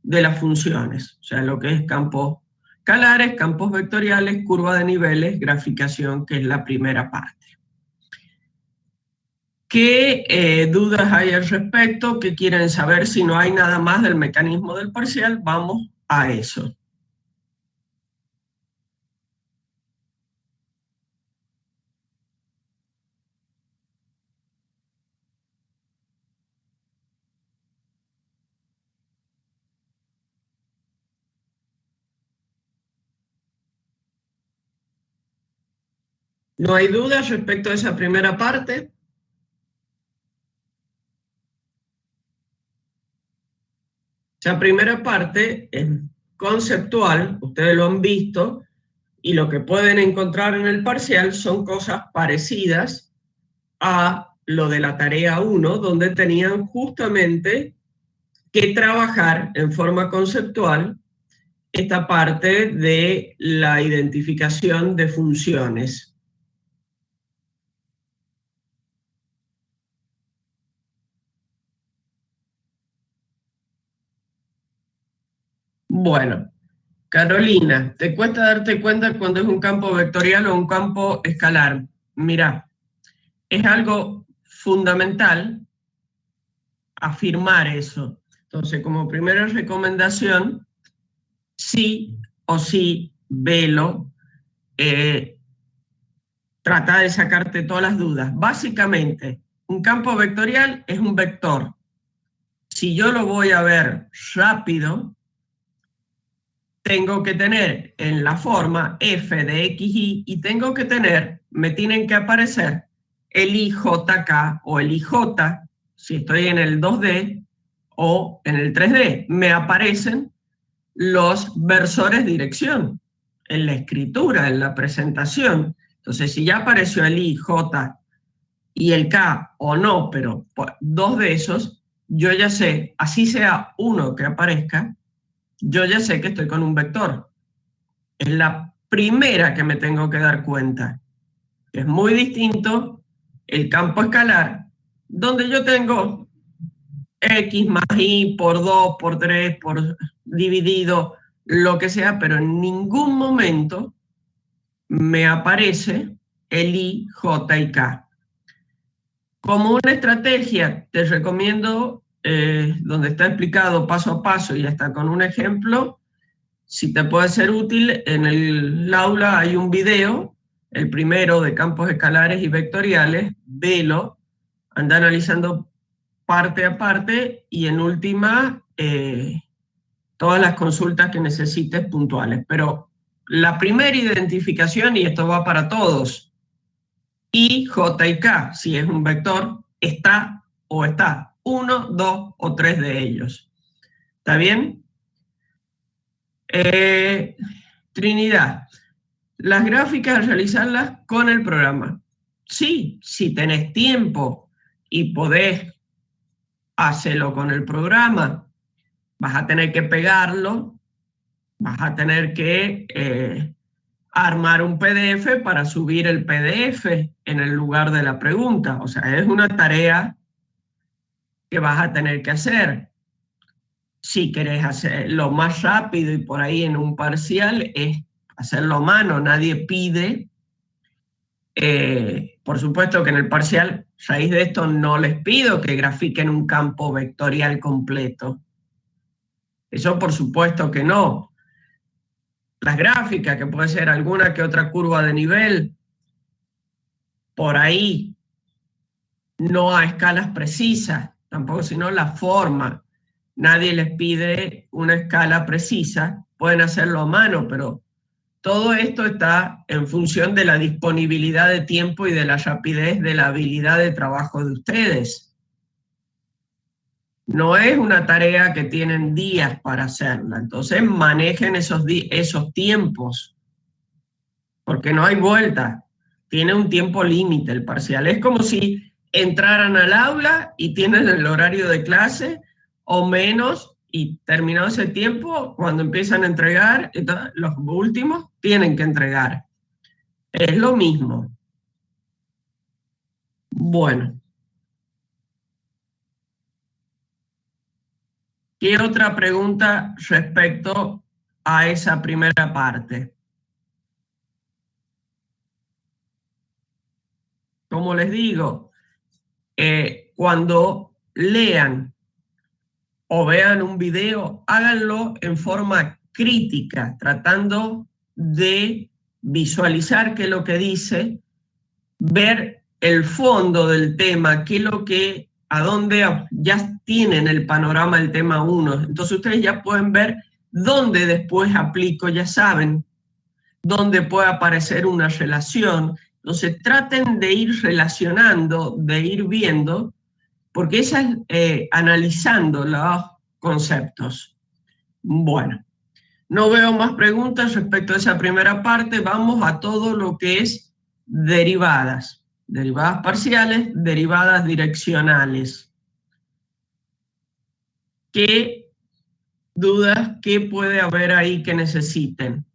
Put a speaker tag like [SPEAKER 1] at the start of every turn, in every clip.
[SPEAKER 1] de las funciones, o sea, lo que es campos escalares, campos vectoriales, curva de niveles, graficación, que es la primera parte. ¿Qué dudas hay al respecto? ¿Qué quieren saber? Si no hay nada más del mecanismo del parcial, vamos a eso. ¿No hay dudas respecto a esa primera parte? Esa primera parte es conceptual, ustedes lo han visto, y lo que pueden encontrar en el parcial son cosas parecidas a lo de la tarea 1, donde tenían justamente que trabajar en forma conceptual esta parte de la identificación de funciones. Bueno, Carolina, ¿te cuesta darte cuenta cuando es un campo vectorial o un campo escalar? Mira, es algo fundamental afirmar eso. Entonces, como primera recomendación, sí o sí, velo, trata de sacarte todas las dudas. Básicamente, un campo vectorial es un vector. Si yo lo voy a ver rápido, tengo que tener en la forma f de xy y tengo que tener, me tienen que aparecer el ijk o el ij, si estoy en el 2D o en el 3D. Me aparecen los versores dirección en la escritura, en la presentación. Entonces, si ya apareció el i, j y el k o no, pero dos de esos, yo ya sé, así sea uno que aparezca, yo ya sé que estoy con un vector. Es la primera que me tengo que dar cuenta. Es muy distinto el campo escalar, donde yo tengo x más y por 2, por 3, por dividido, lo que sea, pero en ningún momento me aparece el i, j y k. Como una estrategia, te recomiendo, donde está explicado paso a paso y hasta con un ejemplo, si te puede ser útil, en el aula hay un video, el primero de campos escalares y vectoriales, velo, anda analizando parte a parte y en última, todas las consultas que necesites puntuales. Pero la primera identificación, y esto va para todos, I, J y K, si es un vector, está o está uno, dos o tres de ellos. ¿Está bien? Trinidad, las gráficas, realizarlas con el programa. Sí, si tenés tiempo y podés hacerlo con el programa, vas a tener que pegarlo, vas a tener que armar un PDF para subir el PDF en el lugar de la pregunta. O sea, es una tarea que vas a tener que hacer. Si querés hacerlo más rápido y por ahí en un parcial, es hacerlo a mano. Nadie pide, por supuesto que en el parcial, a raíz de esto, no les pido que grafiquen un campo vectorial completo. Eso por supuesto que no. Las gráficas, que puede ser alguna que otra curva de nivel, por ahí, no a escalas precisas, tampoco sino la forma. Nadie les pide una escala precisa, pueden hacerlo a mano, pero todo esto está en función de la disponibilidad de tiempo y de la rapidez de la habilidad de trabajo de ustedes. No es una tarea que tienen días para hacerla, entonces manejen esos tiempos, porque no hay vuelta, tiene un tiempo límite el parcial. Es como si entraran al aula y tienen el horario de clase o menos, y terminado ese tiempo, cuando empiezan a entregar, los últimos tienen que entregar. Es lo mismo. Bueno. ¿Qué otra pregunta respecto a esa primera parte? Como les digo, cuando lean o vean un video, háganlo en forma crítica, tratando de visualizar qué es lo que dice, ver el fondo del tema, qué es lo que, a dónde ya tienen el panorama del tema 1. Entonces ustedes ya pueden ver dónde después aplico, ya saben, dónde puede aparecer una relación. Entonces traten de ir relacionando, de ir viendo, porque esa es analizando los conceptos. Bueno, no veo más preguntas respecto a esa primera parte. Vamos a todo lo que es derivadas. Derivadas parciales, derivadas direccionales. ¿Qué dudas, qué puede haber ahí que necesiten?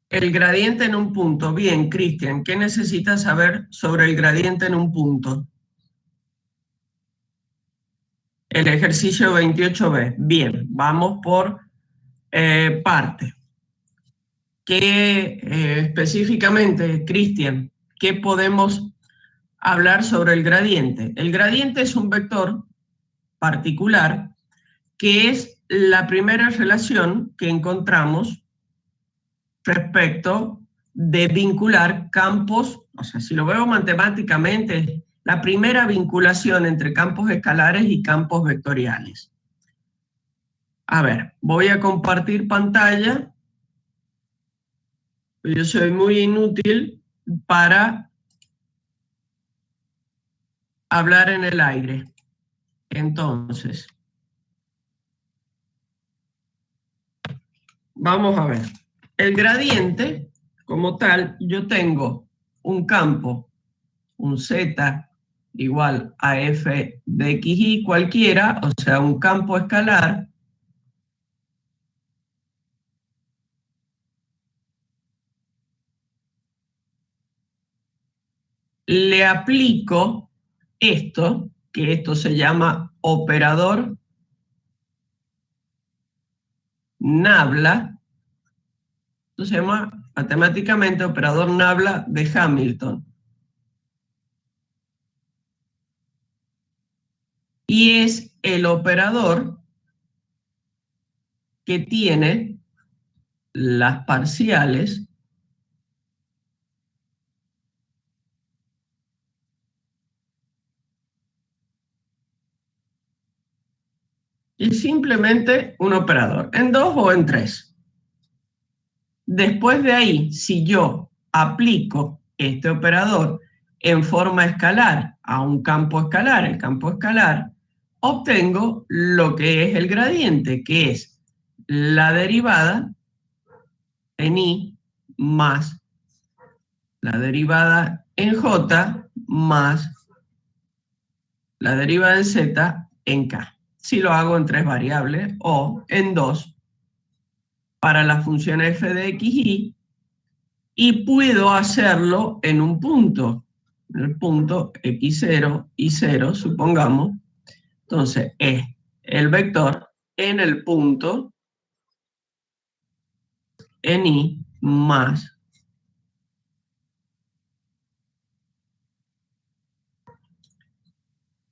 [SPEAKER 1] El gradiente en un punto. Bien, Cristian, ¿qué necesitas saber sobre el gradiente en un punto? El ejercicio 28b. Bien, vamos por parte. ¿Qué específicamente, Cristian, qué podemos hablar sobre el gradiente? El gradiente es un vector particular que es la primera relación que encontramos respecto de vincular campos, o sea, si lo veo matemáticamente, la primera vinculación entre campos escalares y campos vectoriales. A ver, voy a compartir pantalla. Yo soy muy inútil para hablar en el aire. Entonces, vamos a ver. El gradiente, como tal, yo tengo un campo, un z igual a f de xy cualquiera, o sea, un campo escalar, le aplico esto, que esto se llama operador Nabla, esto se llama matemáticamente operador Nabla de Hamilton. Y es el operador que tiene las parciales y simplemente un operador, en 2 o en 3. Después de ahí, si yo aplico este operador en forma escalar a un campo escalar, el campo escalar, obtengo lo que es el gradiente, que es la derivada en y más la derivada en j más la derivada en z en k. Si lo hago en 3 variables o en 2 para la función f de xy, y puedo hacerlo en un punto, en el punto x0 y 0, supongamos. Entonces es el vector en el punto en y más.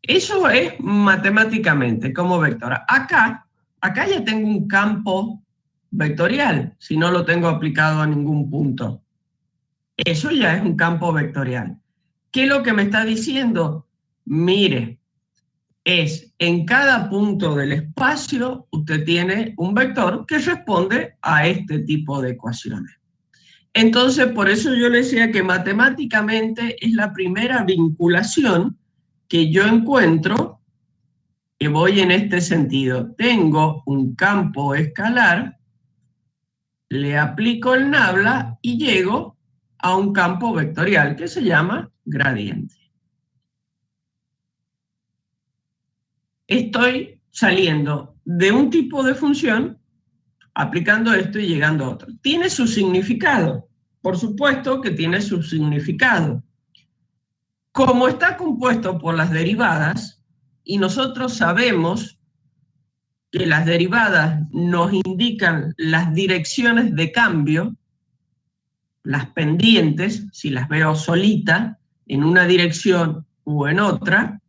[SPEAKER 1] Eso es matemáticamente como vector. Acá ya tengo un campo vectorial, si no lo tengo aplicado a ningún punto. Eso ya es un campo vectorial. ¿Qué es lo que me está diciendo? Mire, es en cada punto del espacio usted tiene un vector que responde a este tipo de ecuaciones. Entonces, por eso yo le decía que matemáticamente es la primera vinculación que yo encuentro, que voy en este sentido. Tengo un campo escalar, le aplico el nabla y llego a un campo vectorial que se llama gradiente. Estoy saliendo de un tipo de función, aplicando esto y llegando a otro. ¿Tiene su significado? Por supuesto que tiene su significado. Como está compuesto por las derivadas, y nosotros sabemos que las derivadas nos indican las direcciones de cambio, las pendientes, si las veo solitas, en una dirección u en otra,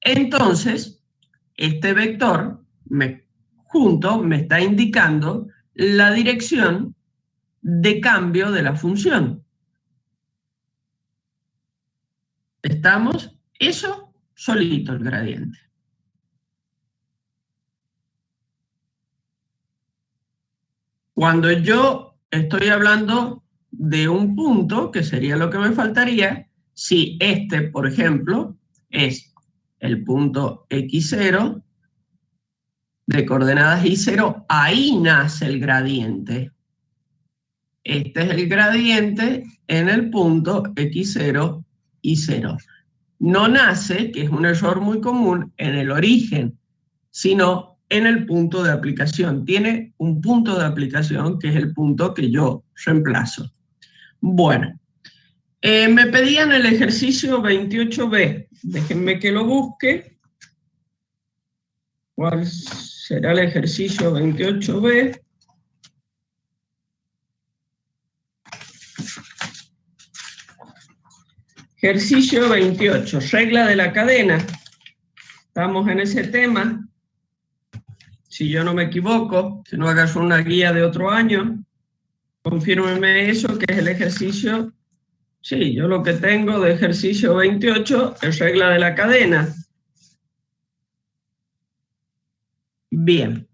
[SPEAKER 1] entonces este vector junto me está indicando la dirección de cambio de la función. ¿Estamos? Eso solito el gradiente. Cuando yo estoy hablando de un punto, que sería lo que me faltaría, si este, por ejemplo, es el punto x0 de coordenadas y0, ahí nace el gradiente. Este es el gradiente en el punto x0, y0. No nace, que es un error muy común, en el origen, sino en el punto de aplicación. Tiene un punto de aplicación que es el punto que yo reemplazo. Bueno, me pedían el ejercicio 28b. Déjenme que lo busque. ¿Cuál será el ejercicio 28b? Ejercicio 28, regla de la cadena. Estamos en ese tema. Si yo no me equivoco, si no hagas una guía de otro año, confírmeme eso, que es el ejercicio. Sí, yo lo que tengo de ejercicio 28 es regla de la cadena. Bien,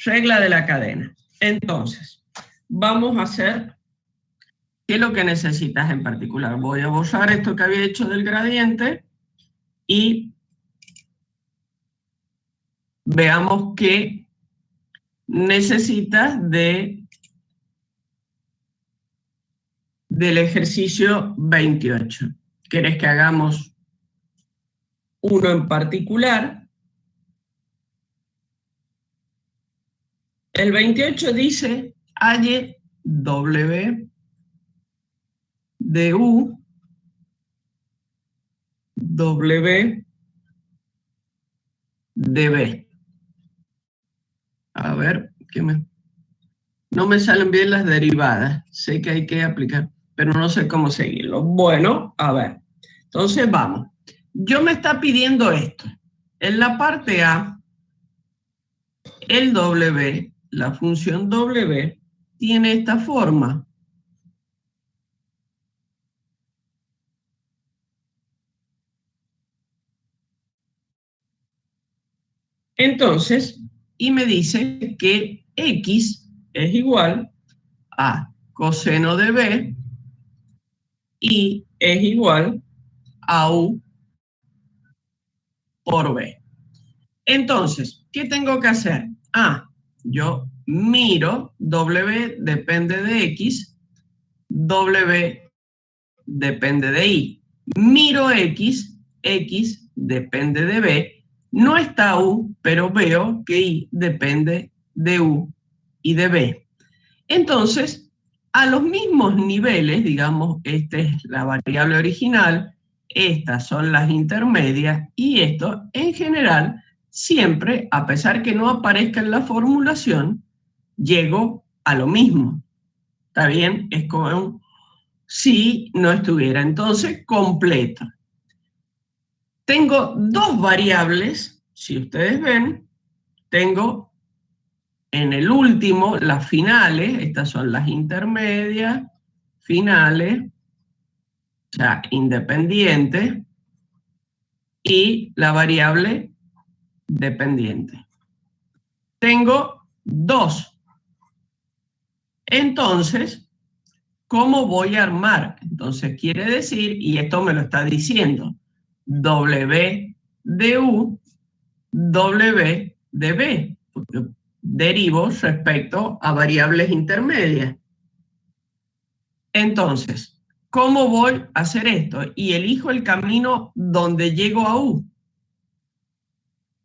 [SPEAKER 1] regla de la cadena. Entonces, vamos a hacer, ¿qué es lo que necesitas en particular? Voy a borrar esto que había hecho del gradiente y veamos qué necesitas del ejercicio 28. ¿Querés que hagamos uno en particular? El 28 dice, halle W de U, W de B. A ver, no me salen bien las derivadas. Sé que hay que aplicar, pero no sé cómo seguirlo. Bueno, a ver. Entonces vamos. Yo me está pidiendo esto. En la parte A, el W, la función W, tiene esta forma. Entonces, y me dice que X es igual a coseno de B y es igual a U por B. Entonces, ¿qué tengo que hacer? Yo miro, W depende de X, W depende de Y. Miro X, X depende de B. No está U, pero veo que Y depende de U y de B. Entonces, a los mismos niveles, digamos, esta es la variable original, estas son las intermedias y esto, en general, siempre, a pesar que no aparezca en la formulación, llego a lo mismo. ¿Está bien? Es como si no estuviera. Entonces, completo. Tengo dos variables, si ustedes ven, tengo en el último las finales, estas son las intermedias, finales, o sea, independientes, y la variable dependiente. Tengo dos. Entonces, ¿cómo voy a armar? Entonces quiere decir, y esto me lo está diciendo, W de U, W de B, porque derivo respecto a variables intermedias. Entonces, ¿Cómo voy a hacer esto? Y elijo el camino donde llego a U.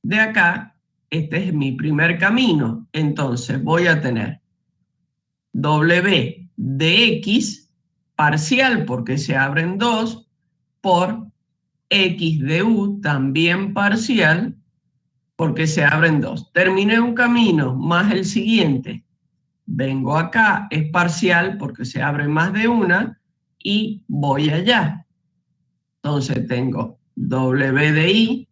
[SPEAKER 1] De acá, este es mi primer camino. Entonces voy a tener W de X parcial porque se abren dos por X de U también parcial porque se abren dos. Terminé un camino más el siguiente. Vengo acá, es parcial porque se abre más de una y voy allá. Entonces tengo W de I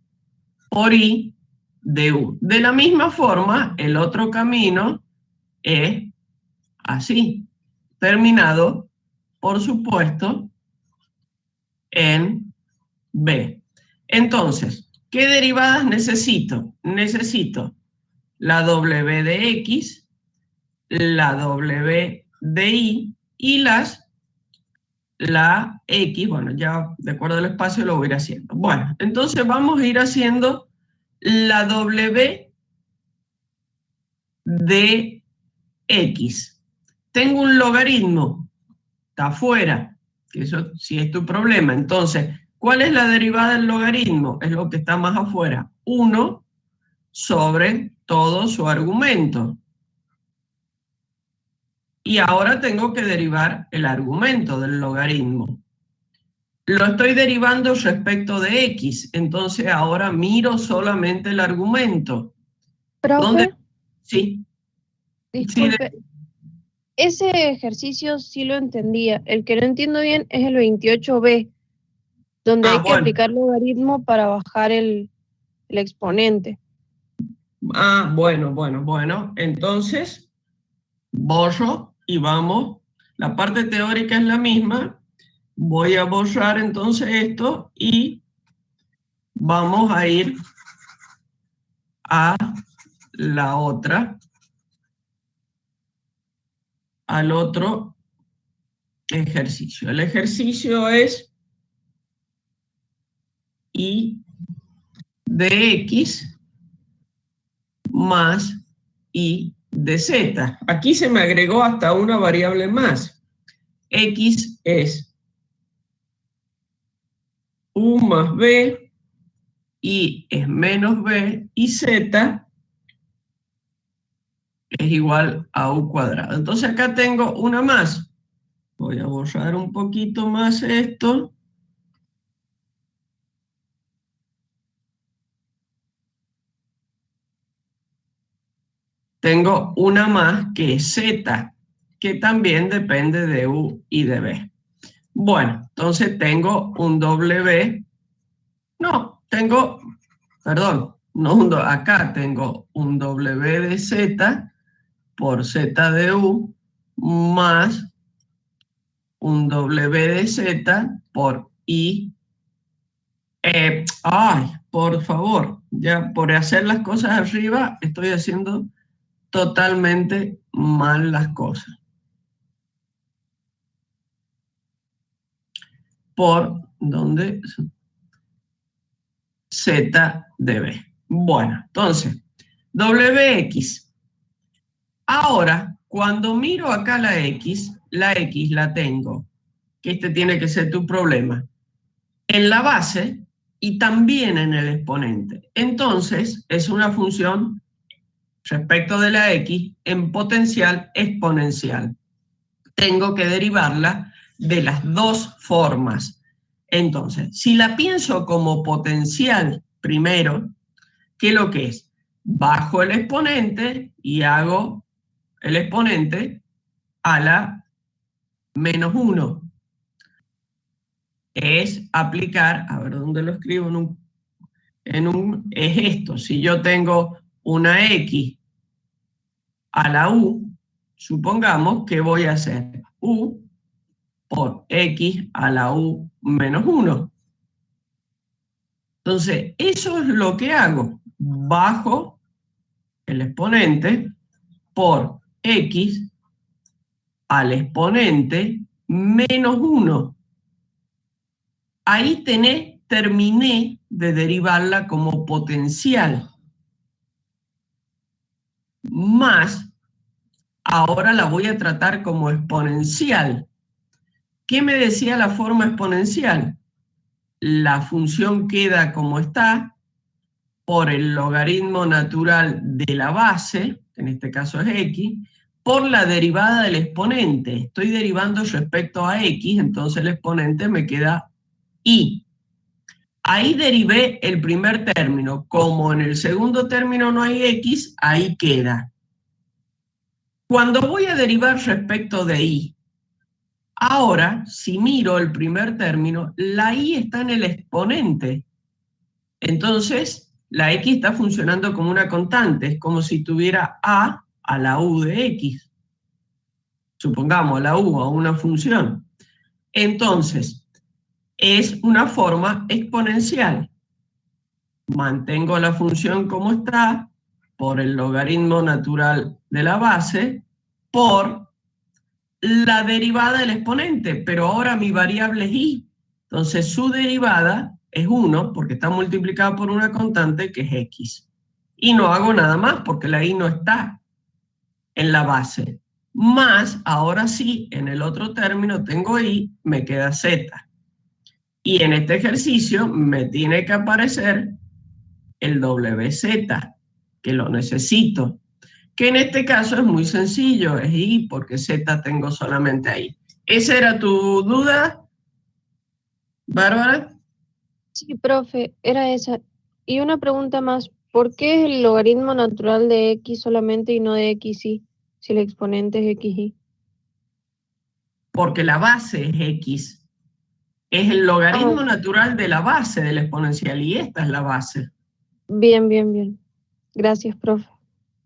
[SPEAKER 1] por I de U. De la misma forma, el otro camino es así, terminado, por supuesto, en B. Entonces, ¿qué derivadas necesito? Necesito la W de X, la W de Y y la X, bueno, ya de acuerdo al espacio lo voy a ir haciendo. Bueno, entonces vamos a ir haciendo la W de X. Tengo un logaritmo, está afuera, que eso sí es tu problema. Entonces, ¿cuál es la derivada del logaritmo? Es lo que está más afuera. 1 sobre todo su argumento. Y ahora tengo que derivar el argumento del logaritmo. Lo estoy derivando respecto de X, entonces ahora miro solamente el argumento. ¿Dónde?
[SPEAKER 2] Profe,
[SPEAKER 1] Sí, sí,
[SPEAKER 2] disculpe, ese ejercicio sí lo entendía. El que no entiendo bien es el 28b, donde hay que
[SPEAKER 1] bueno.
[SPEAKER 2] aplicar logaritmo para bajar el exponente.
[SPEAKER 1] Bueno. Entonces, borro y vamos. La parte teórica es la misma. Voy a borrar entonces esto y vamos a ir a la otra, al otro ejercicio. El ejercicio es y de X más y de Z. Aquí se me agregó hasta una variable más. X es U más B, Y es menos B y Z es igual a U cuadrado. Entonces acá tengo una más. Voy a borrar un poquito más esto. Tengo una más que es Z, que también depende de U y de B. Bueno, entonces tengo un W. No, tengo, perdón, no acá tengo un W de Z por Z de U más un W de Z por I. Ay, por favor, ya por hacer las cosas arriba estoy haciendo totalmente mal las cosas. Por donde Z de B. Bueno, entonces, WX. Ahora, cuando miro acá la X la tengo, que este tiene que ser tu problema, en la base y también en el exponente. Entonces, es una función respecto de la X en potencial exponencial. Tengo que derivarla de las dos formas. Entonces, si la pienso como potencial primero, ¿qué es lo que es? Bajo el exponente y hago el exponente a la menos 1. Es aplicar, a ver dónde lo escribo, es esto. Si yo tengo una X a la U, supongamos que voy a hacer U por X a la U menos 1. Entonces, eso es lo que hago. Bajo el exponente por X al exponente menos 1. Ahí terminé de derivarla como potencial. Más, ahora la voy a tratar como exponencial. ¿Qué me decía la forma exponencial? La función queda como está por el logaritmo natural de la base, que en este caso es x, por la derivada del exponente. Estoy derivando respecto a x, entonces el exponente me queda y. Ahí derivé el primer término. Como en el segundo término no hay x, ahí queda. Cuando voy a derivar respecto de y, ahora, si miro el primer término, la y está en el exponente. Entonces, la x está funcionando como una constante. Es como si tuviera a la u de x. Supongamos, a la u, a una función. Entonces, es una forma exponencial. Mantengo la función como está por el logaritmo natural de la base por la derivada del exponente, pero ahora mi variable es y. Entonces su derivada es 1 porque está multiplicada por una constante que es x. Y no hago nada más porque la y no está en la base. Más, ahora sí, en el otro término tengo y, me queda z. Y en este ejercicio me tiene que aparecer el WZ, que lo necesito, que en este caso es muy sencillo, es y porque Z tengo solamente ahí. ¿Esa era tu duda, Bárbara?
[SPEAKER 2] Sí, profe, era esa. Y una pregunta más, ¿por qué es el logaritmo natural de x solamente y no de xy, si el exponente es xy?
[SPEAKER 1] Porque la base es X, es el
[SPEAKER 2] Ah,
[SPEAKER 1] logaritmo natural de la base del exponencial y esta es la base.
[SPEAKER 2] bien, bien, bien. Gracias, profe.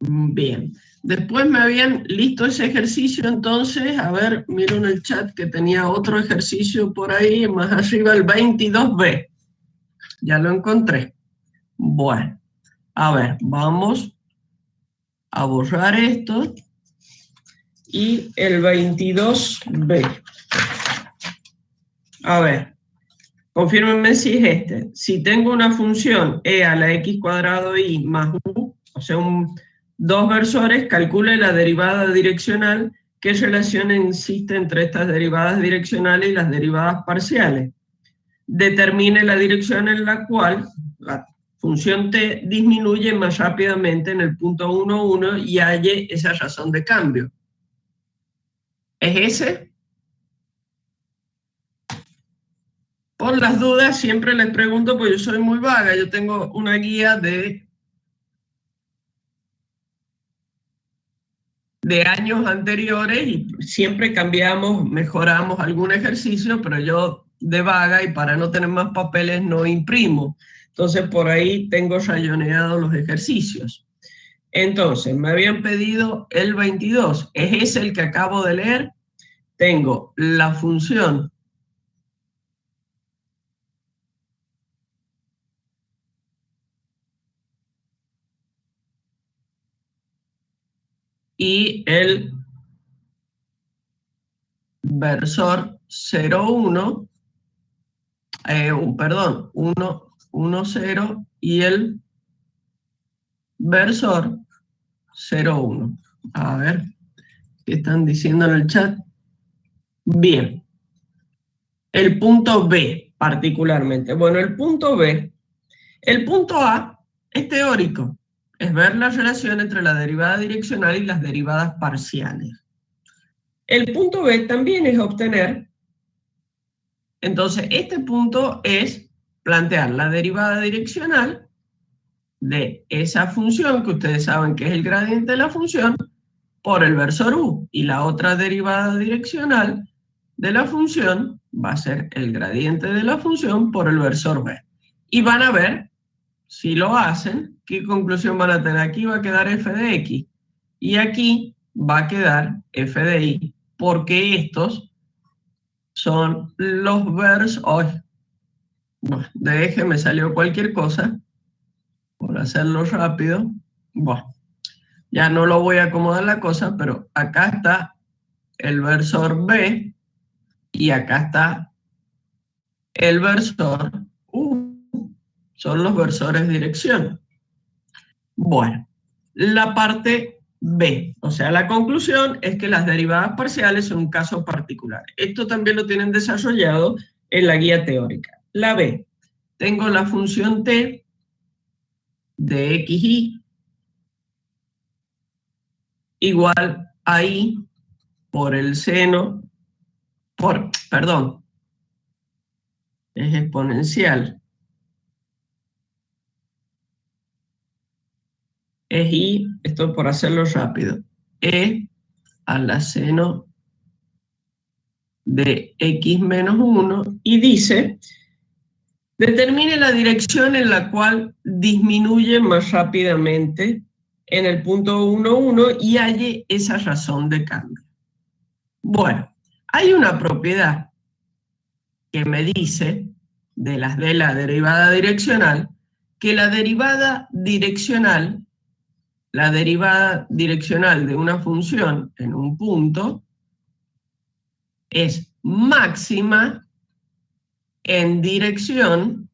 [SPEAKER 1] Bien, después me habían listo ese ejercicio, entonces, a ver, miro en el chat que tenía otro ejercicio por ahí, más arriba el 22B. Ya lo encontré. Bueno, a ver, vamos a borrar esto y el 22B. A ver, confírmenme si es este. Si tengo una función e a la x cuadrado y más u, o sea, dos versores, calcule la derivada direccional. ¿Qué relación existe entre estas derivadas direccionales y las derivadas parciales? Determine la dirección en la cual la función t disminuye más rápidamente en el punto 1, 1 y halle esa razón de cambio. ¿Es ese? Por las dudas siempre les pregunto, porque yo soy muy vaga, yo tengo una guía de años anteriores y siempre cambiamos, mejoramos algún ejercicio, pero yo de vaga y para no tener más papeles no imprimo. Entonces por ahí tengo rayoneados los ejercicios. Entonces me habían pedido el 22, ¿es ese el que acabo de leer? Tengo la función y el versor 0,1, perdón, 1, 0 y el versor 0,1. A ver, ¿qué están diciendo en el chat? Bien. El punto B, particularmente. Bueno, el punto B, el punto A es teórico. Es ver la relación entre la derivada direccional y las derivadas parciales. El punto B también es obtener. Entonces, este punto es plantear la derivada direccional de esa función, que ustedes saben que es el gradiente de la función, por el versor u. Y la otra derivada direccional de la función va a ser el gradiente de la función por el versor b. Y van a ver, si lo hacen, qué conclusión van a tener. Aquí va a quedar f de x y aquí va a quedar f de y, porque estos son los versos. Bueno, de eje me salió cualquier cosa, por hacerlo rápido. Bueno, ya no lo voy a acomodar la cosa, pero acá está el versor B y acá está el versor U. Son los versores dirección. Bueno, la parte B. O sea, la conclusión es que las derivadas parciales son un caso particular. Esto también lo tienen desarrollado en la guía teórica. La B. Tengo la función t de xy igual a i por el seno, perdón, es exponencial. Es i, esto por hacerlo rápido, e a la seno de x menos 1 y dice, determine la dirección en la cual disminuye más rápidamente en el punto 1, 1 y halle esa razón de cambio. Bueno, hay una propiedad que me dice de la derivada direccional, que la derivada direccional de una función en un punto es máxima en dirección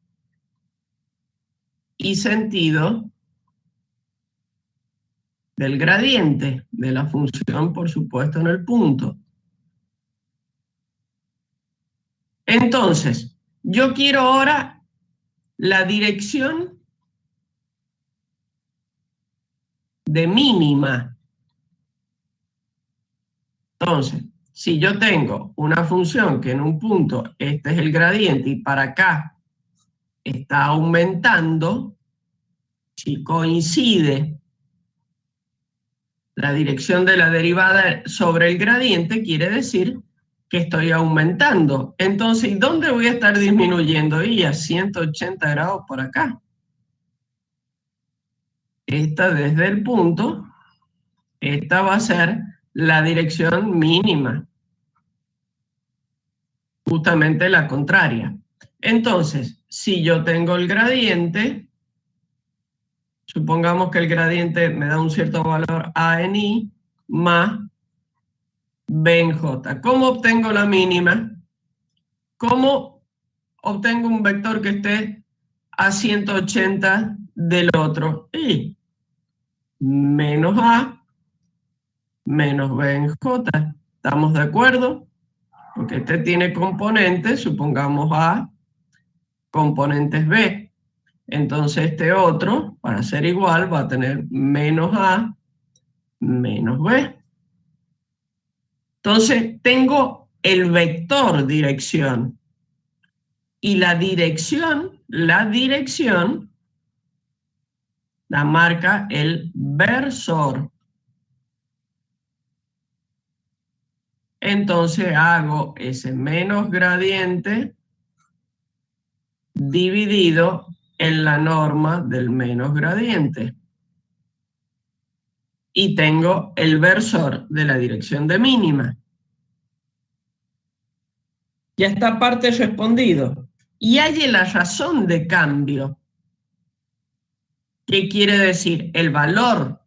[SPEAKER 1] y sentido del gradiente de la función, por supuesto, en el punto. Entonces, yo quiero ahora la dirección de mínima. Entonces, si yo tengo una función que en un punto este es el gradiente y para acá está aumentando, si coincide la dirección de la derivada sobre el gradiente, quiere decir que estoy aumentando. Entonces, ¿dónde voy a estar disminuyendo? Y a 180 grados por acá. Esta desde el punto, esta va a ser la dirección mínima. Justamente la contraria. Entonces, si yo tengo el gradiente, supongamos que el gradiente me da un cierto valor a en i más b en j. ¿Cómo obtengo la mínima? ¿Cómo obtengo un vector que esté a 180 del otro? Y menos a menos b en j. ¿Estamos de acuerdo? Porque este tiene componentes, supongamos a componentes b. Entonces este otro, para ser igual, va a tener menos a menos b. Entonces tengo el vector dirección. Y la dirección la marca el versor. Entonces hago ese menos gradiente dividido en la norma del menos gradiente. Y tengo el versor de la dirección de mínima. Ya esta parte respondido. Y halle la razón de cambio. ¿Qué quiere decir? El valor.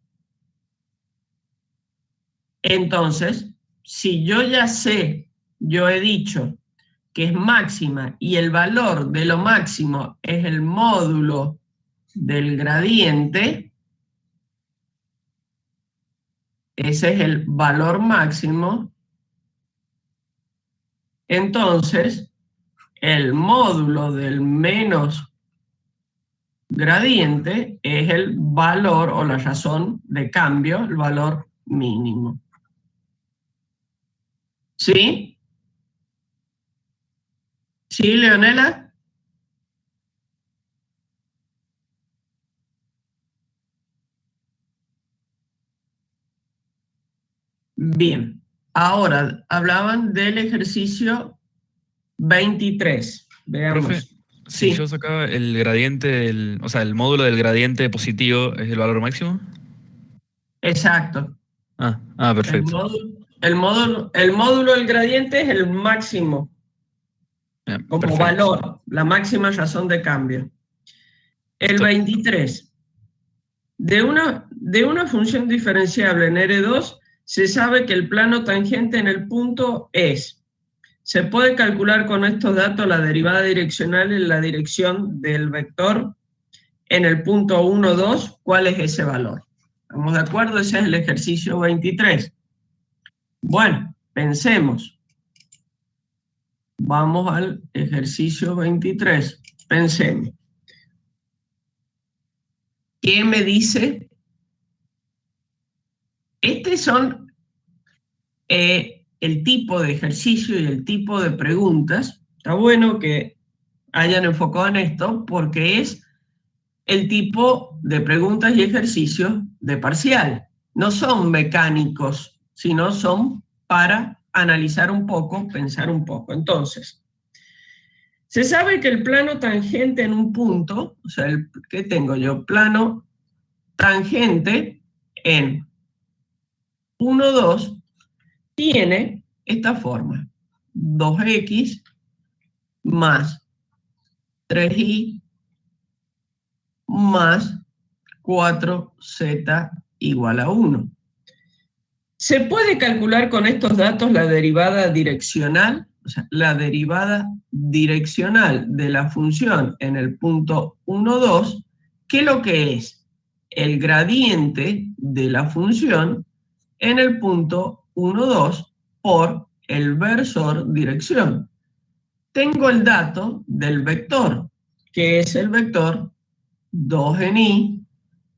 [SPEAKER 1] Entonces, si yo ya sé, yo he dicho que es máxima y el valor de lo máximo es el módulo del gradiente, ese es el valor máximo, entonces el módulo del menos gradiente es el valor o la razón de cambio, el valor mínimo. ¿Sí? ¿Sí, Leonela? Bien. Ahora, hablaban del ejercicio 23. Veamos.
[SPEAKER 3] Profe, si yo sacaba el gradiente, o sea, el módulo del gradiente positivo, ¿es el valor máximo?
[SPEAKER 1] Exacto.
[SPEAKER 3] Perfecto.
[SPEAKER 1] El módulo del gradiente es el máximo como
[SPEAKER 3] perfecto.
[SPEAKER 1] valor, la máxima razón de cambio. El 23. De una función diferenciable en R2 se sabe que el plano tangente en el punto es. Se puede calcular con estos datos la derivada direccional en la dirección del vector en el punto 1, 2. ¿Cuál es ese valor? ¿Estamos de acuerdo? Ese es el ejercicio 23. Bueno, pensemos. Vamos al ejercicio 23. Pensemos. ¿Qué me dice? Estos son el tipo de ejercicio y el tipo de preguntas. Está bueno que hayan enfocado en esto porque es el tipo de preguntas y ejercicios de parcial. No son mecánicos, sino son para analizar un poco, pensar un poco. Entonces, se sabe que el plano tangente en un punto, o sea, ¿qué tengo yo? Plano tangente en 1, 2, tiene esta forma. 2x más 3y más 4z igual a 1. ¿Se puede calcular con estos datos la derivada direccional? O sea, la derivada direccional de la función en el punto 1, 2, ¿qué es lo que es? El gradiente de la función en el punto 1, 2 por el versor dirección. Tengo el dato del vector, que es el vector 2 en y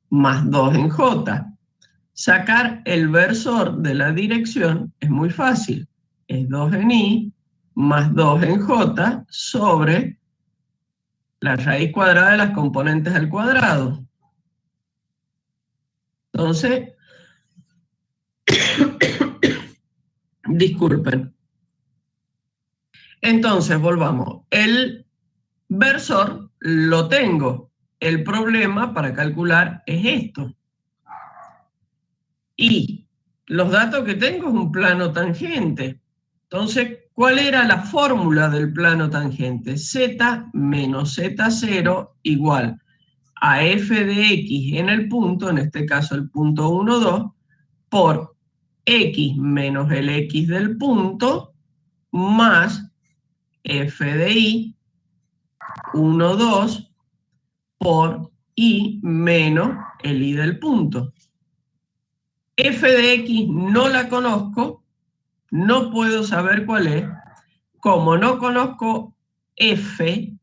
[SPEAKER 1] más 2 en j. Sacar el versor de la dirección es muy fácil. Es 2 en y más 2 en j sobre la raíz cuadrada de las componentes al cuadrado. Entonces, disculpen. Entonces, volvamos. El versor lo tengo. El problema para calcular es esto. Y los datos que tengo es un plano tangente. Entonces, ¿cuál era la fórmula del plano tangente? Z menos Z0 igual a f de x en el punto, en este caso el punto 1, 2, por x menos el x del punto más f de y 1, 2 por y menos el y del punto. F de x no la conozco, no puedo saber cuál es. Como no conozco f,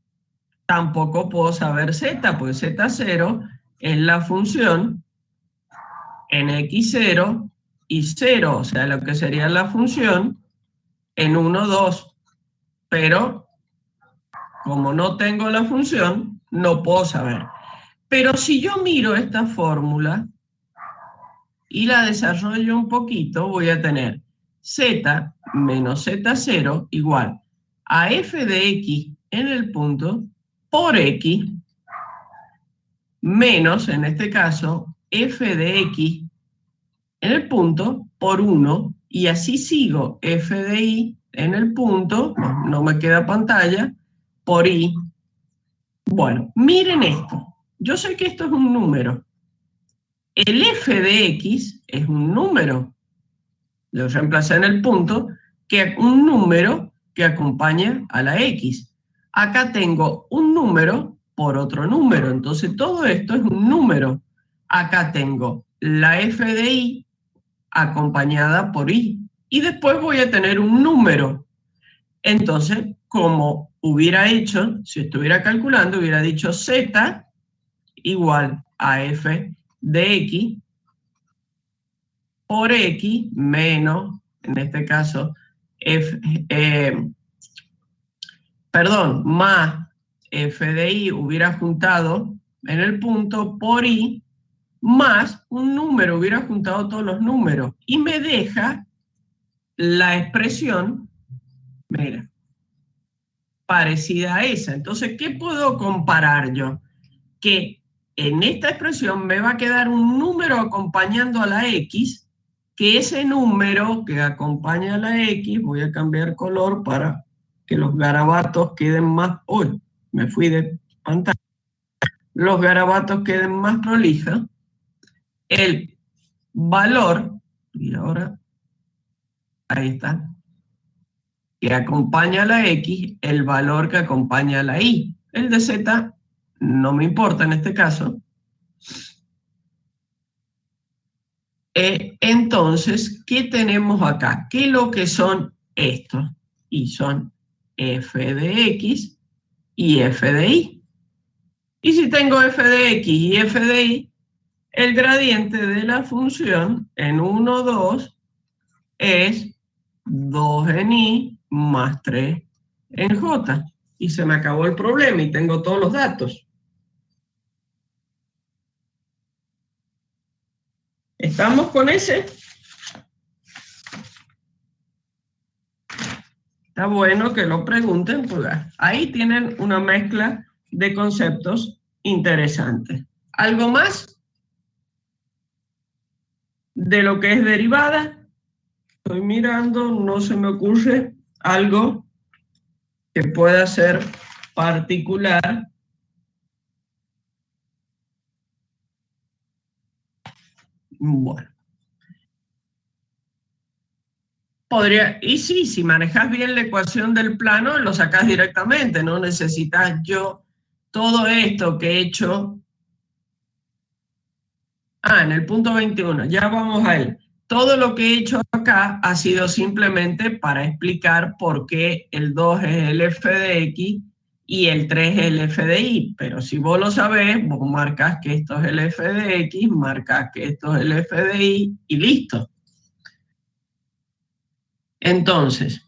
[SPEAKER 1] tampoco puedo saber z, pues z0 es la función en x0 y 0, o sea, lo que sería la función en 1, 2. Pero como no tengo la función, no puedo saber. Pero si yo miro esta fórmula y la desarrollo un poquito, voy a tener z menos z0 igual a f de x en el punto por x menos, en este caso, f de x en el punto por 1, y así sigo f de y en el punto, no me queda pantalla, por y. Bueno, miren esto. Yo sé que esto es un número. El f de x es un número. Lo reemplacé en el punto, que un número que acompaña a la x. Acá tengo un número por otro número, entonces todo esto es un número. Acá tengo la f de y acompañada por y. Y después voy a tener un número. Entonces, como hubiera hecho, si estuviera calculando, hubiera dicho z igual a f de x por x menos, en este caso, más f de y hubiera juntado en el punto por y, más un número, hubiera juntado todos los números, y me deja la expresión, mira, parecida a esa. Entonces, ¿qué puedo comparar yo? Que en esta expresión me va a quedar un número acompañando a la x, que ese número que acompaña a la x, voy a cambiar color para que los garabatos queden más, uy, me fui de pantalla, los garabatos queden más prolijas, el valor, y ahora, ahí está, que acompaña a la x, el valor que acompaña a la y. El de z no me importa en este caso. Entonces, ¿qué tenemos acá? ¿Qué es lo que son estos? Y son f de x y f de y. Y si tengo f de x y f de y, el gradiente de la función en 1, 2 es 2 en y más 3 en j. Y se me acabó el problema y tengo todos los datos. ¿Estamos con ese? Está bueno que lo pregunten, pues ahí tienen una mezcla de conceptos interesantes. ¿Algo más de lo que es derivada? Estoy mirando, no se me ocurre algo que pueda ser particular. Bueno. Podría, y sí, si manejas bien la ecuación del plano, lo sacas directamente, no necesitas yo todo esto que he hecho. En el punto 21, ya vamos a él. Todo lo que he hecho acá ha sido simplemente para explicar por qué el 2 es el f de x y el 3 es el f de y. Pero si vos lo sabés, vos marcas que esto es el f de x, marcas que esto es el f de y listo. Entonces,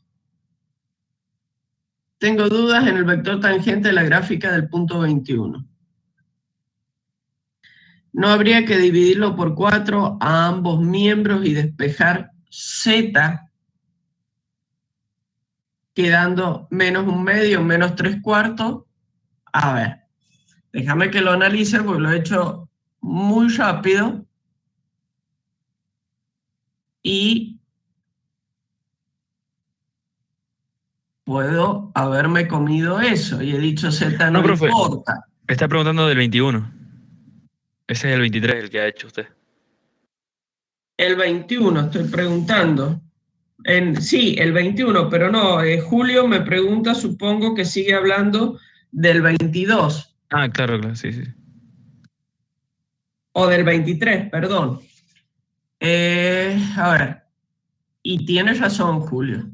[SPEAKER 1] tengo dudas en el vector tangente de la gráfica del punto 21. No habría que dividirlo por 4 a ambos miembros y despejar z, quedando menos un medio, menos 3/4. A ver, déjame que lo analice porque lo he hecho muy rápido. Y puedo haberme comido eso y he dicho z no
[SPEAKER 3] profe,
[SPEAKER 1] importa.
[SPEAKER 3] está preguntando del 21. Ese es el 23, el que ha hecho usted.
[SPEAKER 1] El 21 estoy preguntando. Sí, el 21, pero no, Julio me pregunta, supongo que sigue hablando del 22.
[SPEAKER 3] Claro, sí.
[SPEAKER 1] O del 23, perdón. A ver, y tienes razón, Julio.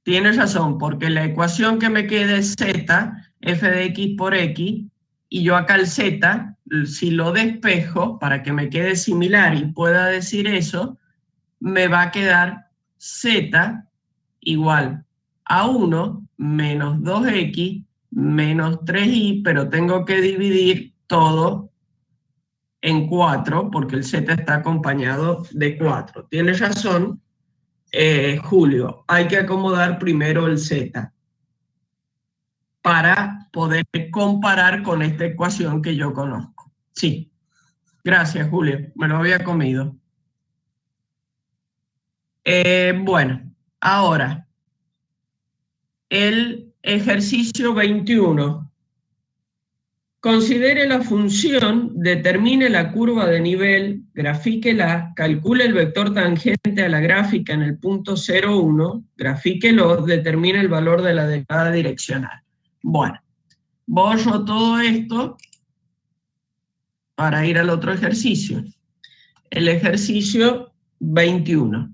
[SPEAKER 1] Tienes razón, porque la ecuación que me queda es z, f de x por x, y yo acá el z, si lo despejo para que me quede similar y pueda decir eso, me va a quedar z igual a 1 menos 2x menos 3y, pero tengo que dividir todo en 4 porque el z está acompañado de 4. Tienes razón, Julio, hay que acomodar primero el z para poder comparar con esta ecuación que yo conozco. Sí, gracias, Julio, me lo había comido. Bueno, ahora, el ejercicio 21. Considere la función, determine la curva de nivel, grafíquela, calcule el vector tangente a la gráfica en el punto 0,1, grafíquelo, determine el valor de la derivada direccional. Bueno, borro todo esto para ir al otro ejercicio. El ejercicio 21.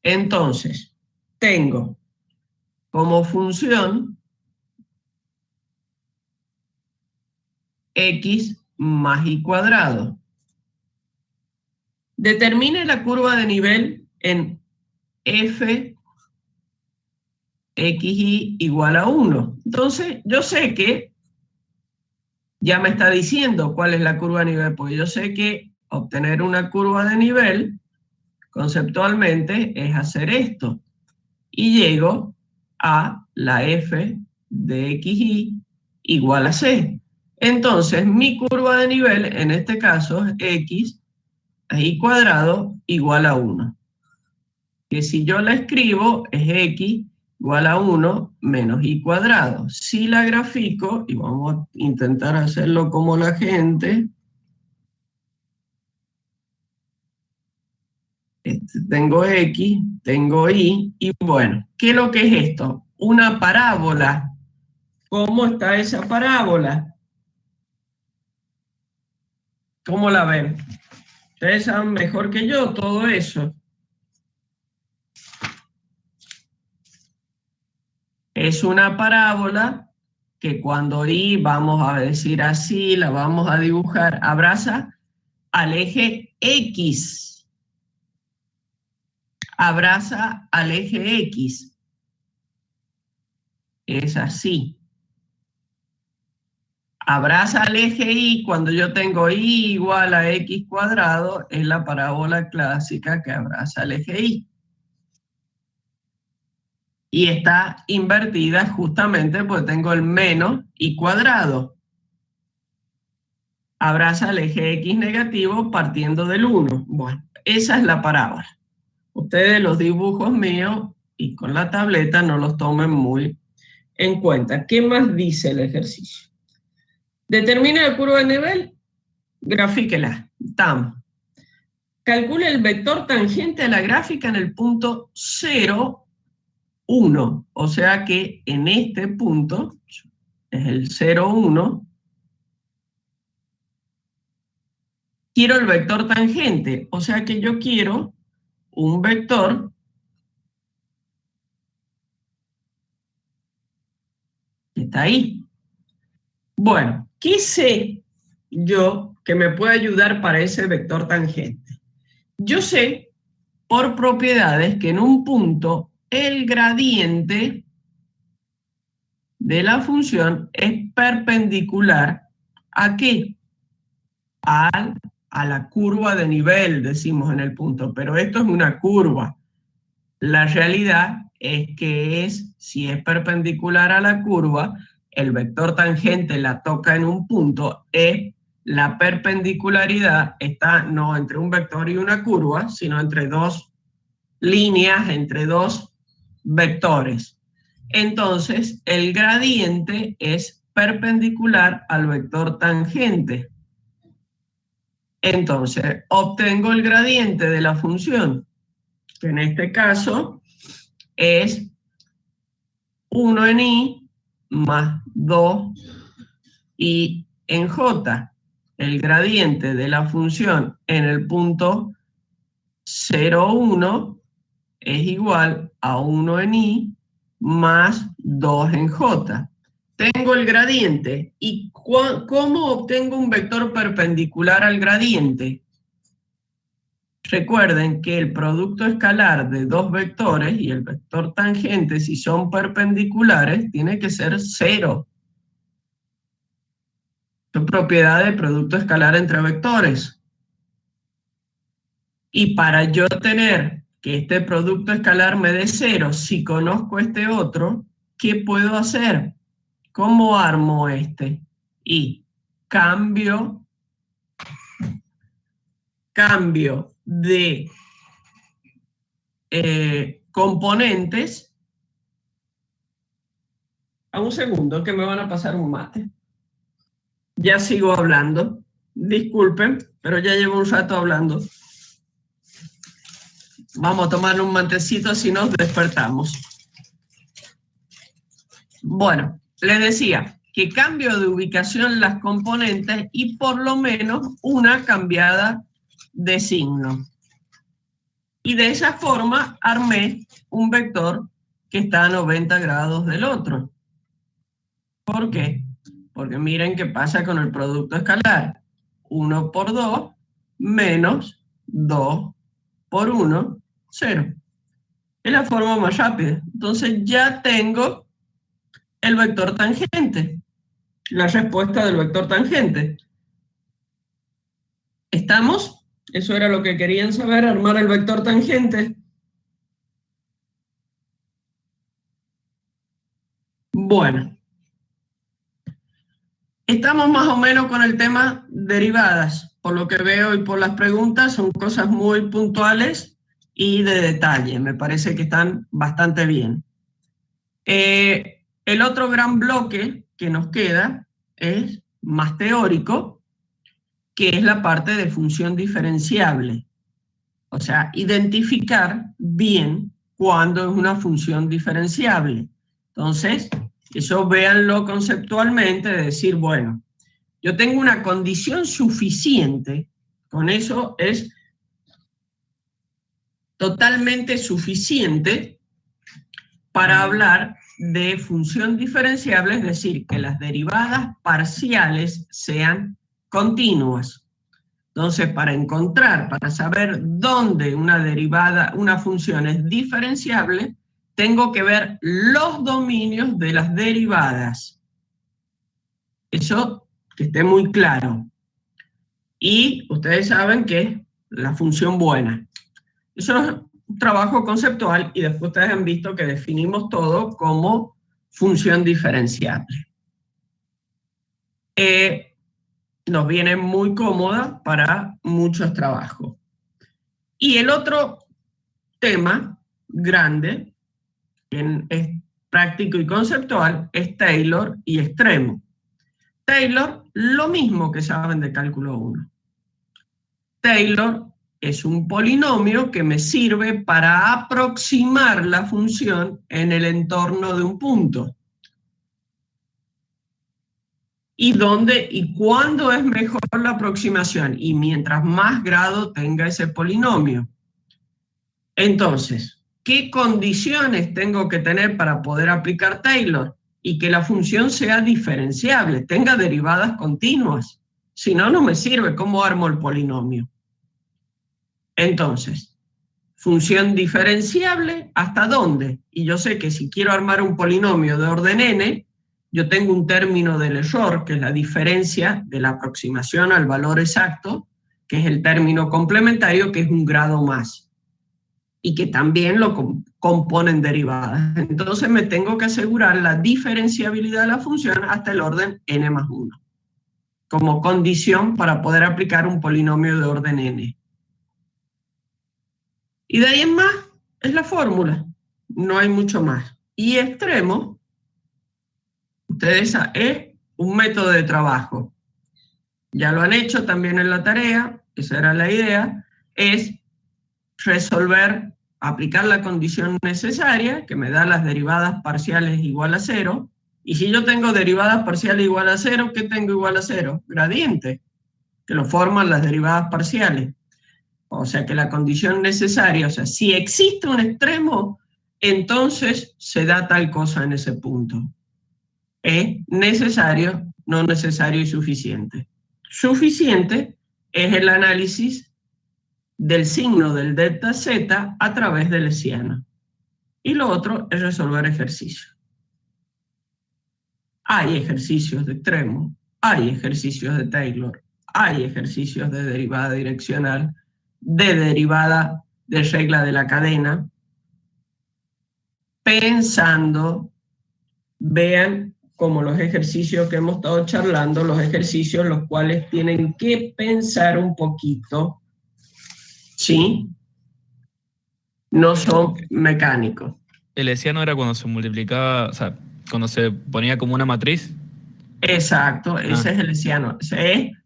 [SPEAKER 1] Entonces, tengo como función x más y cuadrado. Determine la curva de nivel en f xy igual a 1. Entonces, yo sé que ya me está diciendo cuál es la curva de nivel, porque yo sé que obtener una curva de nivel conceptualmente es hacer esto. Y llego a la f de xy igual a c. Entonces, mi curva de nivel, en este caso, es x a y cuadrado igual a 1. Que si yo la escribo, es x igual a 1 menos y cuadrado. Si la grafico, y vamos a intentar hacerlo como la gente, tengo x, tengo y bueno, ¿qué es lo que es esto? Una parábola. ¿Cómo está esa parábola? ¿Cómo la ven? Ustedes saben mejor que yo todo eso. Es una parábola que cuando I, vamos a decir así, la vamos a dibujar, abraza al eje X. Abraza al eje X. Es así. Abraza al eje Y cuando yo tengo Y igual a X cuadrado, es la parábola clásica que abraza al eje Y. Y está invertida justamente porque tengo el menos Y cuadrado. Abraza el eje X negativo partiendo del 1. Bueno, esa es la parábola. Ustedes los dibujos míos y con la tableta no los tomen muy en cuenta. ¿Qué más dice el ejercicio? Determine la curva de nivel, grafíquela. Estamos. Calcule el vector tangente a la gráfica en el punto 0, 1. O sea que en este punto, es el 0, 1, quiero el vector tangente. O sea que yo quiero un vector que está ahí. Bueno, ¿qué sé yo que me puede ayudar para ese vector tangente? Yo sé por propiedades que en un punto el gradiente de la función es perpendicular ¿a qué? A la curva de nivel, decimos en el punto, pero esto es una curva. La realidad es que si es perpendicular a la curva, el vector tangente la toca en un punto, la perpendicularidad está no entre un vector y una curva, sino entre dos líneas, entre dos vectores. Entonces, el gradiente es perpendicular al vector tangente. Entonces, obtengo el gradiente de la función, que en este caso es 1 en Y más 2Y en J. El gradiente de la función en el punto 0, 1 es igual a 1 en Y más 2 en J. Tengo el gradiente. ¿Y cómo obtengo un vector perpendicular al gradiente? Recuerden que el producto escalar de dos vectores y el vector tangente, si son perpendiculares, tiene que ser 0. Es propiedad del producto escalar entre vectores. Y para yo tener que este producto escalar me dé 0, si conozco este otro, ¿qué puedo hacer? ¿Cómo armo este? Y cambio de componentes. A un segundo que me van a pasar un mate. Ya sigo hablando. Disculpen, pero ya llevo un rato hablando. Vamos a tomar un matecito si nos despertamos. Bueno, les decía que cambio de ubicación las componentes y por lo menos una cambiada de signo. Y de esa forma armé un vector que está a 90 grados del otro. ¿Por qué? Porque miren qué pasa con el producto escalar. 1 por 2 menos 2 por 1, 0. Es la forma más rápida. Entonces ya tengo el vector tangente, la respuesta del vector tangente. ¿Estamos? Eso era lo que querían saber, armar el vector tangente. Bueno. Estamos más o menos con el tema derivadas. Por lo que veo y por las preguntas, son cosas muy puntuales y de detalle. Me parece que están bastante bien. El otro gran bloque que nos queda es más teórico, que es la parte de función diferenciable. O sea, identificar bien cuándo es una función diferenciable. Entonces, eso véanlo conceptualmente, de decir, bueno, yo tengo una condición suficiente Con eso es totalmente suficiente para hablar de función diferenciable, es decir, que las derivadas parciales sean continuas. Entonces, para saber dónde una función es diferenciable, tengo que ver los dominios de las derivadas. Eso que esté muy claro. Y ustedes saben que es la función buena. Eso es un trabajo conceptual y después ustedes han visto que definimos todo como función diferenciable. Nos viene muy cómoda para muchos trabajos. Y el otro tema grande, que es práctico y conceptual, es Taylor y extremo. Taylor, lo mismo que saben de cálculo 1. Taylor es un polinomio que me sirve para aproximar la función en el entorno de un punto. ¿Y dónde y cuándo es mejor la aproximación? Y mientras más grado tenga ese polinomio. Entonces, ¿qué condiciones tengo que tener para poder aplicar Taylor? Y que la función sea diferenciable, tenga derivadas continuas. Si no, no me sirve. ¿Cómo armo el polinomio? Entonces, función diferenciable, ¿hasta dónde? Y yo sé que si quiero armar un polinomio de orden n, yo tengo un término del error, que es la diferencia de la aproximación al valor exacto, que es el término complementario, que es un grado más, y que también lo componen derivadas. Entonces me tengo que asegurar la diferenciabilidad de la función hasta el orden n más 1, como condición para poder aplicar un polinomio de orden n. Y de ahí en más es la fórmula, no hay mucho más. Y extremo, ustedes es un método de trabajo. Ya lo han hecho también en la tarea, esa era la idea, es resolver, aplicar la condición necesaria, que me da las derivadas parciales igual a 0, y si yo tengo derivadas parciales igual a 0, ¿qué tengo igual a 0? Gradiente, que lo forman las derivadas parciales. O sea que la condición necesaria, o sea, si existe un extremo, entonces se da tal cosa en ese punto. Es necesario, no necesario y suficiente. Suficiente es el análisis del signo del delta z a través del hessiano. Y lo otro es resolver ejercicios. Hay ejercicios de extremo, hay ejercicios de Taylor, hay ejercicios de derivada direccional, de derivada de regla de la cadena, pensando, vean como los ejercicios que hemos estado charlando, los ejercicios los cuales tienen que pensar un poquito, ¿sí? No son mecánicos.
[SPEAKER 3] El hessiano era cuando se multiplicaba, o sea, cuando se ponía como una matriz.
[SPEAKER 1] Exacto, ese es el hessiano.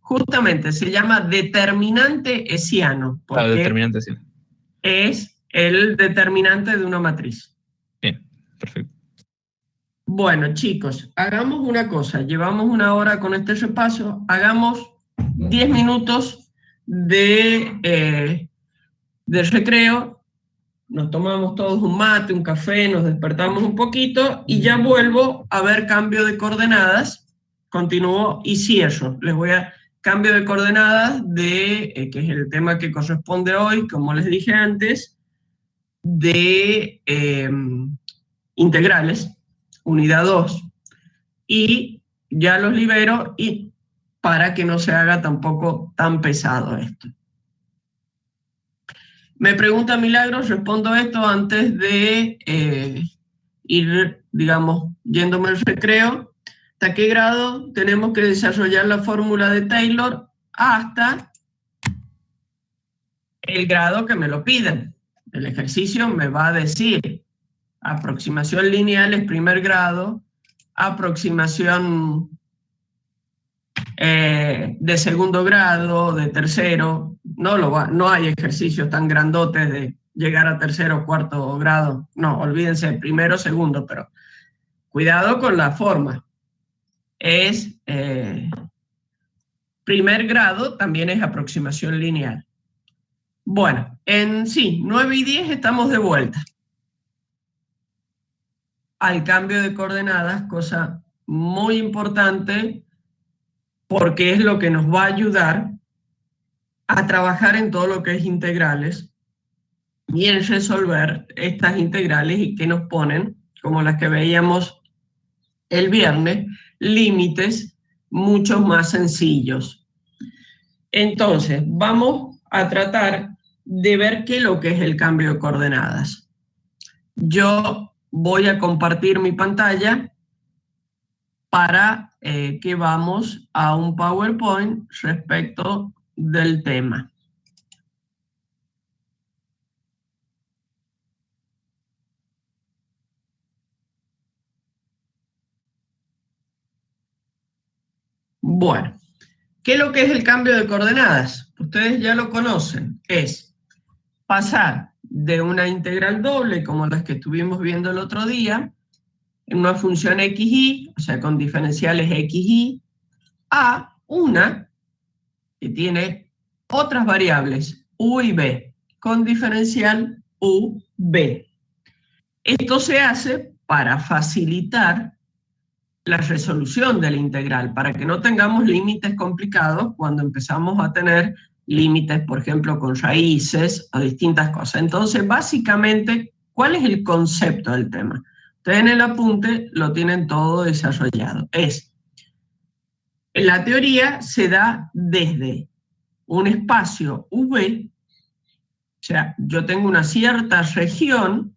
[SPEAKER 1] Justamente se llama determinante hessiano, porque
[SPEAKER 3] Claro, determinante, sí.
[SPEAKER 1] es el determinante de una matriz.
[SPEAKER 3] Bien, perfecto.
[SPEAKER 1] Bueno, chicos, hagamos una cosa. Llevamos 1 hora con este repaso. Hagamos 10 minutos de recreo. Nos tomamos todos un mate, un café, nos despertamos un poquito y ya vuelvo a ver cambio de coordenadas. Continúo y cierro. Les voy a cambio de coordenadas que es el tema que corresponde hoy, como les dije antes, de integrales, unidad 2. Y ya los libero y para que no se haga tampoco tan pesado esto. Me pregunta Milagros, respondo esto antes de ir, digamos, yéndome al recreo. ¿Hasta qué grado tenemos que desarrollar la fórmula de Taylor? Hasta el grado que me lo piden. El ejercicio me va a decir aproximación lineal es primer grado, aproximación de segundo grado, de tercero. No hay ejercicios tan grandotes de llegar a tercero o cuarto grado. No, olvídense, primero, segundo, pero cuidado con la forma. Es primer grado también es aproximación lineal. Bueno, en sí, 9 y 10 estamos de vuelta al cambio de coordenadas, cosa muy importante porque es lo que nos va a ayudar a trabajar en todo lo que es integrales y en resolver estas integrales y que nos ponen, como las que veíamos el viernes, límites mucho más sencillos. Entonces, vamos a tratar de ver qué es lo que es el cambio de coordenadas. Yo voy a compartir mi pantalla para que vamos a un PowerPoint respecto del tema. Bueno, ¿qué es lo que es el cambio de coordenadas? Ustedes ya lo conocen, es pasar de una integral doble, como las que estuvimos viendo el otro día, en una función xy, o sea, con diferenciales xy, a una que tiene otras variables, u y b, con diferencial ub. Esto se hace para facilitar la resolución de la integral, para que no tengamos límites complicados cuando empezamos a tener límites, por ejemplo, con raíces o distintas cosas. Entonces, básicamente, ¿cuál es el concepto del tema? Ustedes en el apunte lo tienen todo desarrollado. En la teoría se da desde un espacio V, o sea, yo tengo una cierta región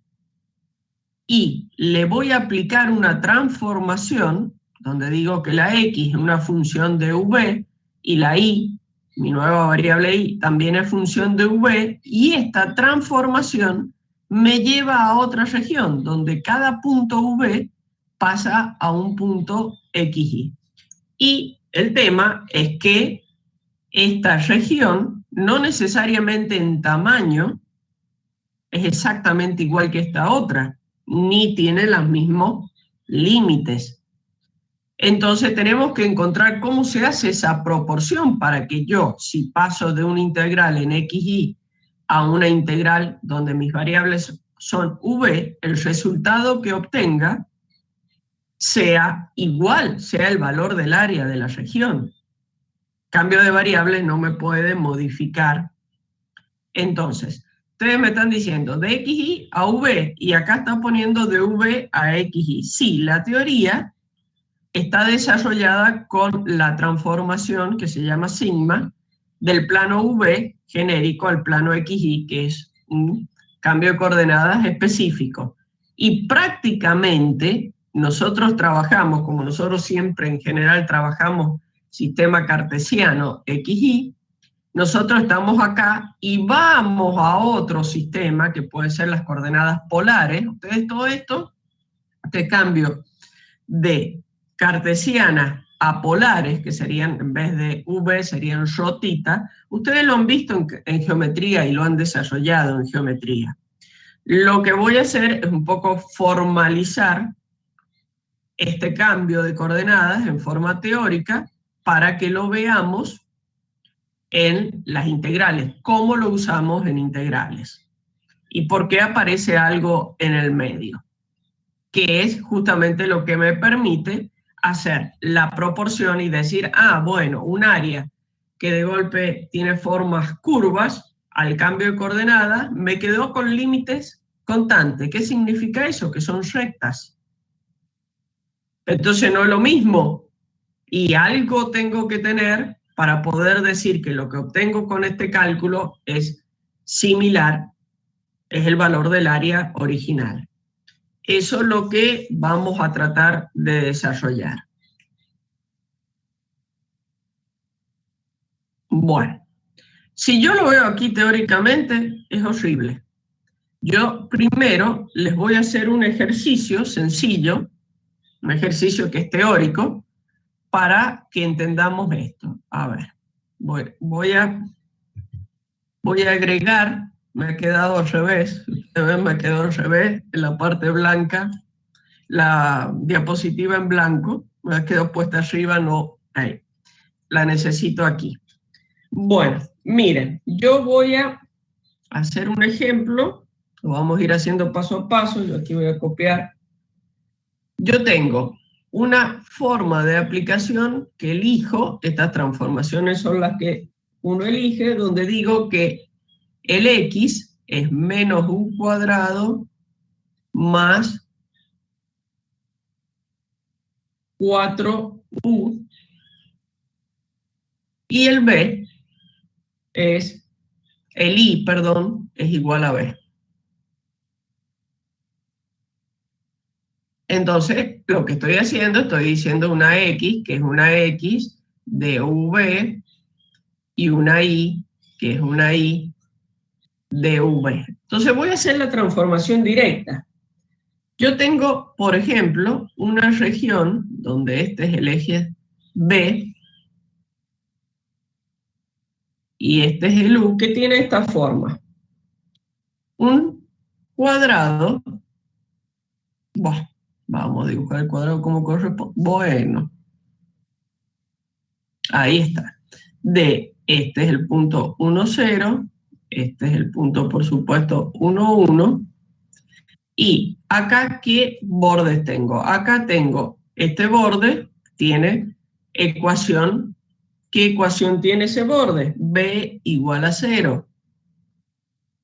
[SPEAKER 1] y le voy a aplicar una transformación donde digo que la x es una función de v y la y, mi nueva variable y, también es función de v, y esta transformación me lleva a otra región donde cada punto v pasa a un punto xy. Y el tema es que esta región no necesariamente en tamaño es exactamente igual que esta otra, ni tiene los mismos límites. Entonces tenemos que encontrar cómo se hace esa proporción para que yo, si paso de una integral en xy a una integral donde mis variables son v, el resultado que obtenga sea igual, sea el valor del área de la región. Cambio de variable no me puede modificar. Entonces, ustedes me están diciendo de xy a v y acá está poniendo de v a xy. Sí, la teoría está desarrollada con la transformación que se llama sigma del plano v genérico al plano xy, que es un cambio de coordenadas específico. Y prácticamente nosotros trabajamos, como nosotros siempre en general trabajamos sistema cartesiano xy, nosotros estamos acá y vamos a otro sistema que puede ser las coordenadas polares. Ustedes todo esto, este cambio de cartesianas a polares, que serían, en vez de v, serían rho-θ, ustedes lo han visto en geometría y lo han desarrollado en geometría. Lo que voy a hacer es un poco formalizar este cambio de coordenadas en forma teórica para que lo veamos en las integrales, cómo lo usamos en integrales y por qué aparece algo en el medio, que es justamente lo que me permite hacer la proporción y decir, ah, bueno, un área que de golpe tiene formas curvas, al cambio de coordenadas, me quedó con límites constantes. ¿Qué significa eso? Que son rectas. Entonces no es lo mismo, y algo tengo que tener para poder decir que lo que obtengo con este cálculo es similar, es el valor del área original. Eso es lo que vamos a tratar de desarrollar. Bueno, si yo lo veo aquí teóricamente, es horrible. Yo primero les voy a hacer un ejercicio sencillo, un ejercicio que es teórico, para que entendamos esto. A ver, voy a agregar, me ha quedado al revés, me quedó al revés, en la parte blanca, la diapositiva en blanco, me ha quedado puesta arriba, no ahí. la necesito aquí. Bueno, miren, yo voy a hacer un ejemplo, lo vamos a ir haciendo paso a paso, yo aquí voy a copiar. Yo tengo una forma de aplicación que elijo, estas transformaciones son las que uno elige, donde digo que el x es menos u cuadrado más 4u y el b es, el i, perdón, es igual a b. Entonces, lo que estoy haciendo, estoy diciendo una x, que es una x de v, y una y, que es una y de v. Entonces voy a hacer la transformación directa. Yo tengo, por ejemplo, una región donde este es el eje B y este es el U, que tiene esta forma. Un cuadrado, bueno, vamos a dibujar el cuadrado como corresponde. Bueno, ahí está. Este es el punto 1, 0, este es el punto, por supuesto, 1, 1. Y acá, ¿qué bordes tengo? Acá tengo este borde, tiene ecuación. ¿Qué ecuación tiene ese borde? B igual a 0.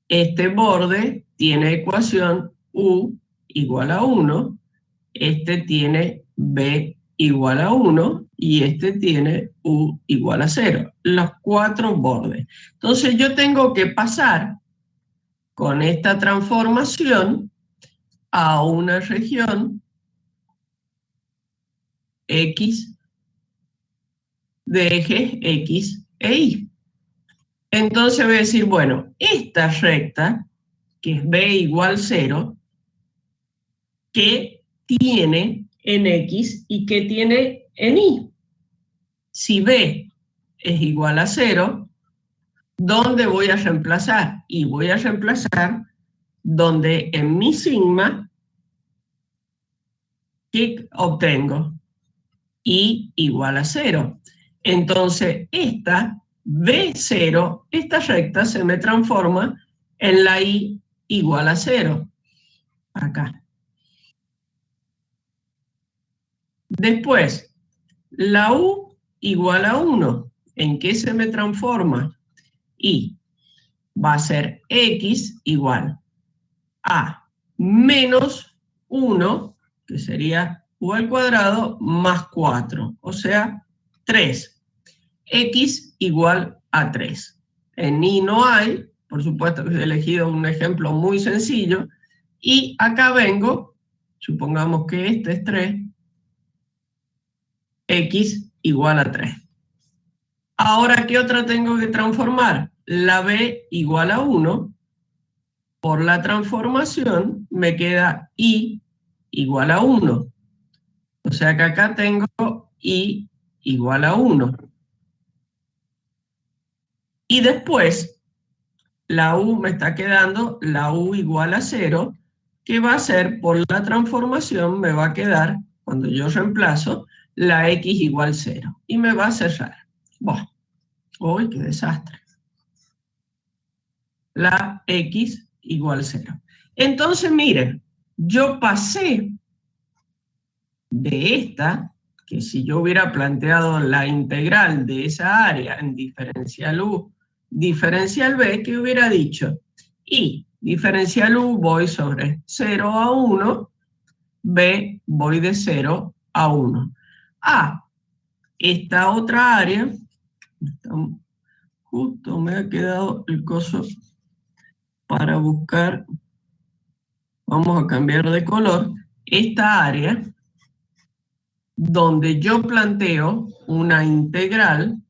[SPEAKER 1] Este borde tiene ecuación U igual a 1. Este tiene B igual a 1 y este tiene U igual a 0. Los 4 bordes. Entonces yo tengo que pasar con esta transformación a una región X de ejes X e Y. Entonces voy a decir, bueno, esta recta, que es B igual 0, ¿qué tiene en X y qué tiene en Y? Si B es igual a 0, ¿dónde voy a reemplazar? Y voy a reemplazar donde en mi sigma, ¿qué obtengo? Y igual a 0. Entonces, esta B0, esta recta se me transforma en la Y igual a 0. Acá. Después, la U igual a 1. ¿En qué se me transforma? Y va a ser X igual a menos 1, que sería U al cuadrado, más 4, o sea, 3. X igual a 3. En Y no hay, por supuesto que he elegido un ejemplo muy sencillo, y acá vengo, supongamos que este es 3, X igual a 3. Ahora, ¿qué otra tengo que transformar? La B igual a 1, por la transformación me queda Y igual a 1. O sea que acá tengo Y igual a 1. Y después, la U me está quedando la U igual a 0, que va a ser por la transformación, me va a quedar, cuando yo reemplazo, la X igual 0. Y me va a cerrar. Bueno, ¡uy, qué desastre! La X igual 0. Entonces, miren, yo pasé de esta, que si yo hubiera planteado la integral de esa área en diferencial U, diferencial B, ¿qué hubiera dicho? Y diferencial U voy sobre 0 a 1, B voy de 0 a 1. Esta otra área, justo me ha quedado el coso para buscar, vamos a cambiar de color, esta área donde yo planteo una integral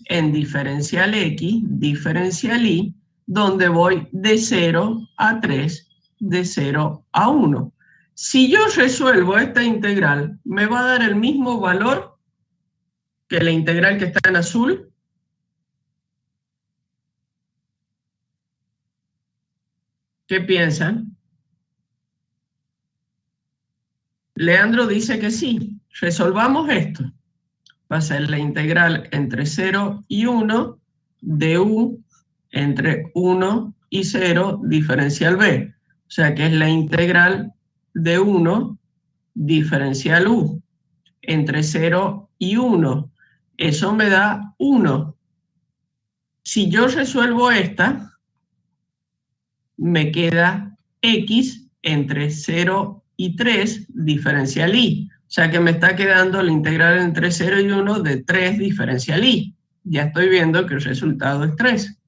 [SPEAKER 1] en diferencial X, diferencial Y, donde voy de 0 a 3, de 0 a 1. Si yo resuelvo esta integral, ¿me va a dar el mismo valor que la integral que está en azul? ¿Qué piensan? Leandro dice que sí. Resolvamos esto. va a ser la integral entre 0 y 1 de u entre 1 y 0 diferencial b. O sea que es la integral de 1 diferencial u entre 0 y 1. Eso me da 1. Si yo resuelvo esta, me queda x entre 0 y 3 diferencial y. O sea que me está quedando la integral entre 0 y 1 de 3 diferencial y. Ya estoy viendo que el resultado es 3.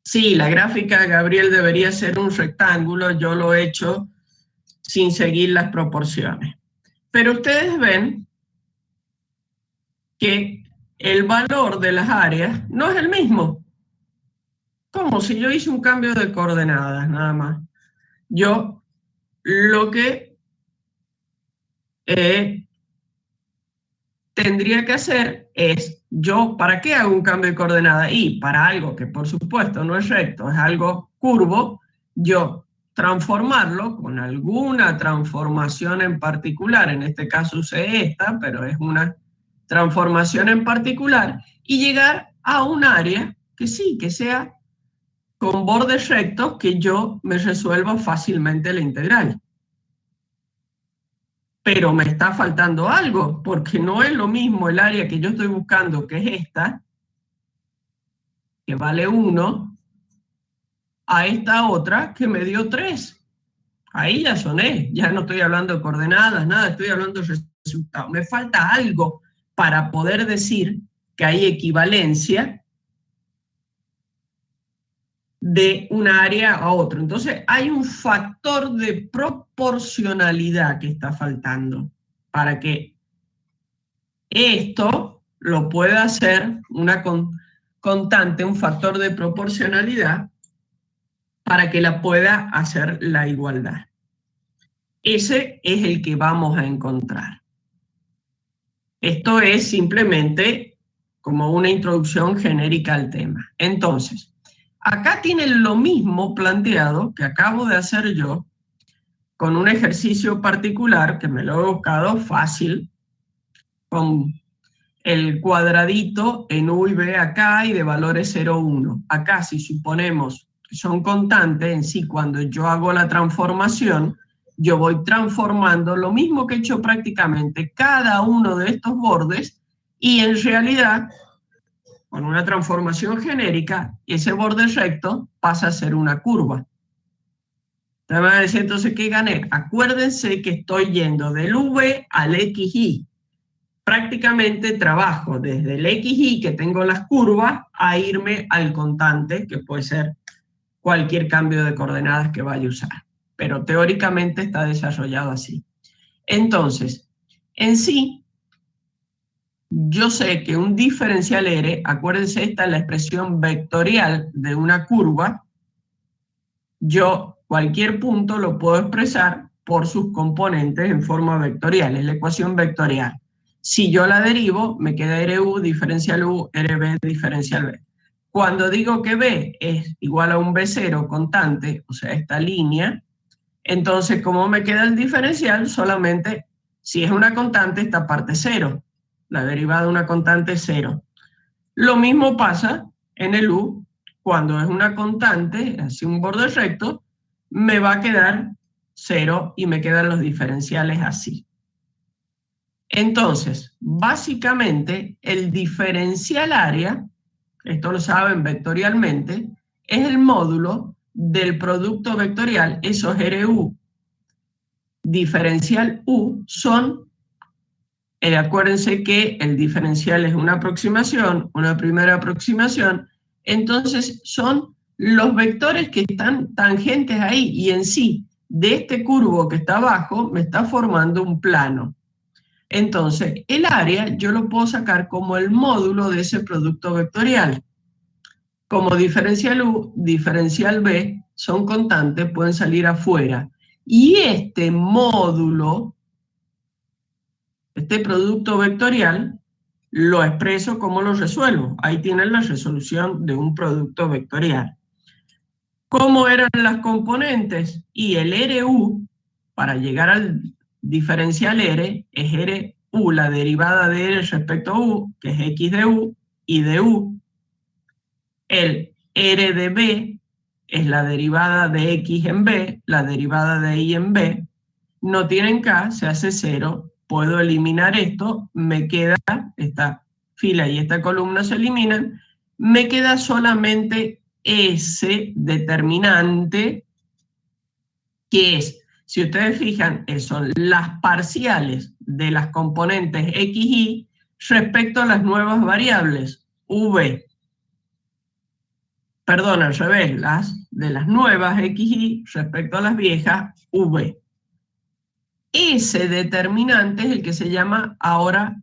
[SPEAKER 1] Sí, la gráfica, Gabriel, debería ser un rectángulo. Yo lo he hecho sin seguir las proporciones. Pero ustedes ven que el valor de las áreas no es el mismo. ¿Cómo? Si yo hice un cambio de coordenadas nada más. Yo lo que tendría que hacer es, ¿para qué hago un cambio de coordenada? Y para algo que por supuesto no es recto, es algo curvo, yo transformarlo con alguna transformación en particular, en este caso usé esta, pero es una transformación en particular, y llegar a un área que sí, que sea con bordes rectos, que yo me resuelva fácilmente la integral. Pero me está faltando algo, porque no es lo mismo el área que yo estoy buscando, que es esta, que vale 1, a esta otra que me dio 3. Ahí ya soné, ya no estoy hablando de coordenadas, nada, estoy hablando de resultados. Me falta algo para poder decir que hay equivalencia de una área a otra. Entonces hay un factor de proporcionalidad que está faltando para que esto lo pueda hacer una constante, un factor de proporcionalidad, para que la pueda hacer la igualdad. Ese es el que vamos a encontrar. Esto es simplemente como una introducción genérica al tema. Entonces, acá tienen lo mismo planteado que acabo de hacer yo con un ejercicio particular que me lo he buscado fácil, con el cuadradito en u y b acá y de valores 0, 1. Acá, si suponemos que son constantes, en sí, cuando yo hago la transformación, yo voy transformando lo mismo que he hecho prácticamente cada uno de estos bordes, y en realidad, con una transformación genérica, ese borde recto pasa a ser una curva. Te van a decir entonces que gané. Acuérdense que estoy yendo del v al xy. Prácticamente trabajo desde el xy, que tengo las curvas, a irme al constante, que puede ser cualquier cambio de coordenadas que vaya a usar. Pero teóricamente está desarrollado así. Entonces, en sí, yo sé que un diferencial R, acuérdense, esta es la expresión vectorial de una curva, yo cualquier punto lo puedo expresar por sus componentes en forma vectorial, es la ecuación vectorial. Si yo la derivo, me queda RU diferencial U, RB diferencial B. Cuando digo que B es igual a un B0 constante, o sea, esta línea, entonces, ¿cómo me queda el diferencial? Solamente, si es una constante, esta parte 0. La derivada de una constante es 0. Lo mismo pasa en el U, cuando es una constante, así un borde recto, me va a quedar 0 y me quedan los diferenciales así. Entonces, básicamente, el diferencial área, esto lo saben vectorialmente, es el módulo del producto vectorial, esos RU diferencial U son, acuérdense que el diferencial es una aproximación, una primera aproximación, entonces son los vectores que están tangentes ahí, y en sí, de este curvo que está abajo, me está formando un plano. Entonces, el área yo lo puedo sacar como el módulo de ese producto vectorial. Como diferencial U, diferencial B son constantes, pueden salir afuera. Y este módulo, este producto vectorial, lo expreso como lo resuelvo. Ahí tienen la resolución de un producto vectorial. ¿Cómo eran las componentes? Y el RU, para llegar al diferencial R, es R u, la derivada de r respecto a u, que es x de u, y de u. El r de b es la derivada de x en b, la derivada de y en b. No tienen k, se hace 0. Puedo eliminar esto, me queda, esta fila y esta columna se eliminan, me queda solamente ese determinante, que es, si ustedes fijan, son las parciales de las componentes x y respecto a las nuevas variables v. Perdón, al revés, las de las nuevas x y respecto a las viejas v. Ese determinante es el que se llama ahora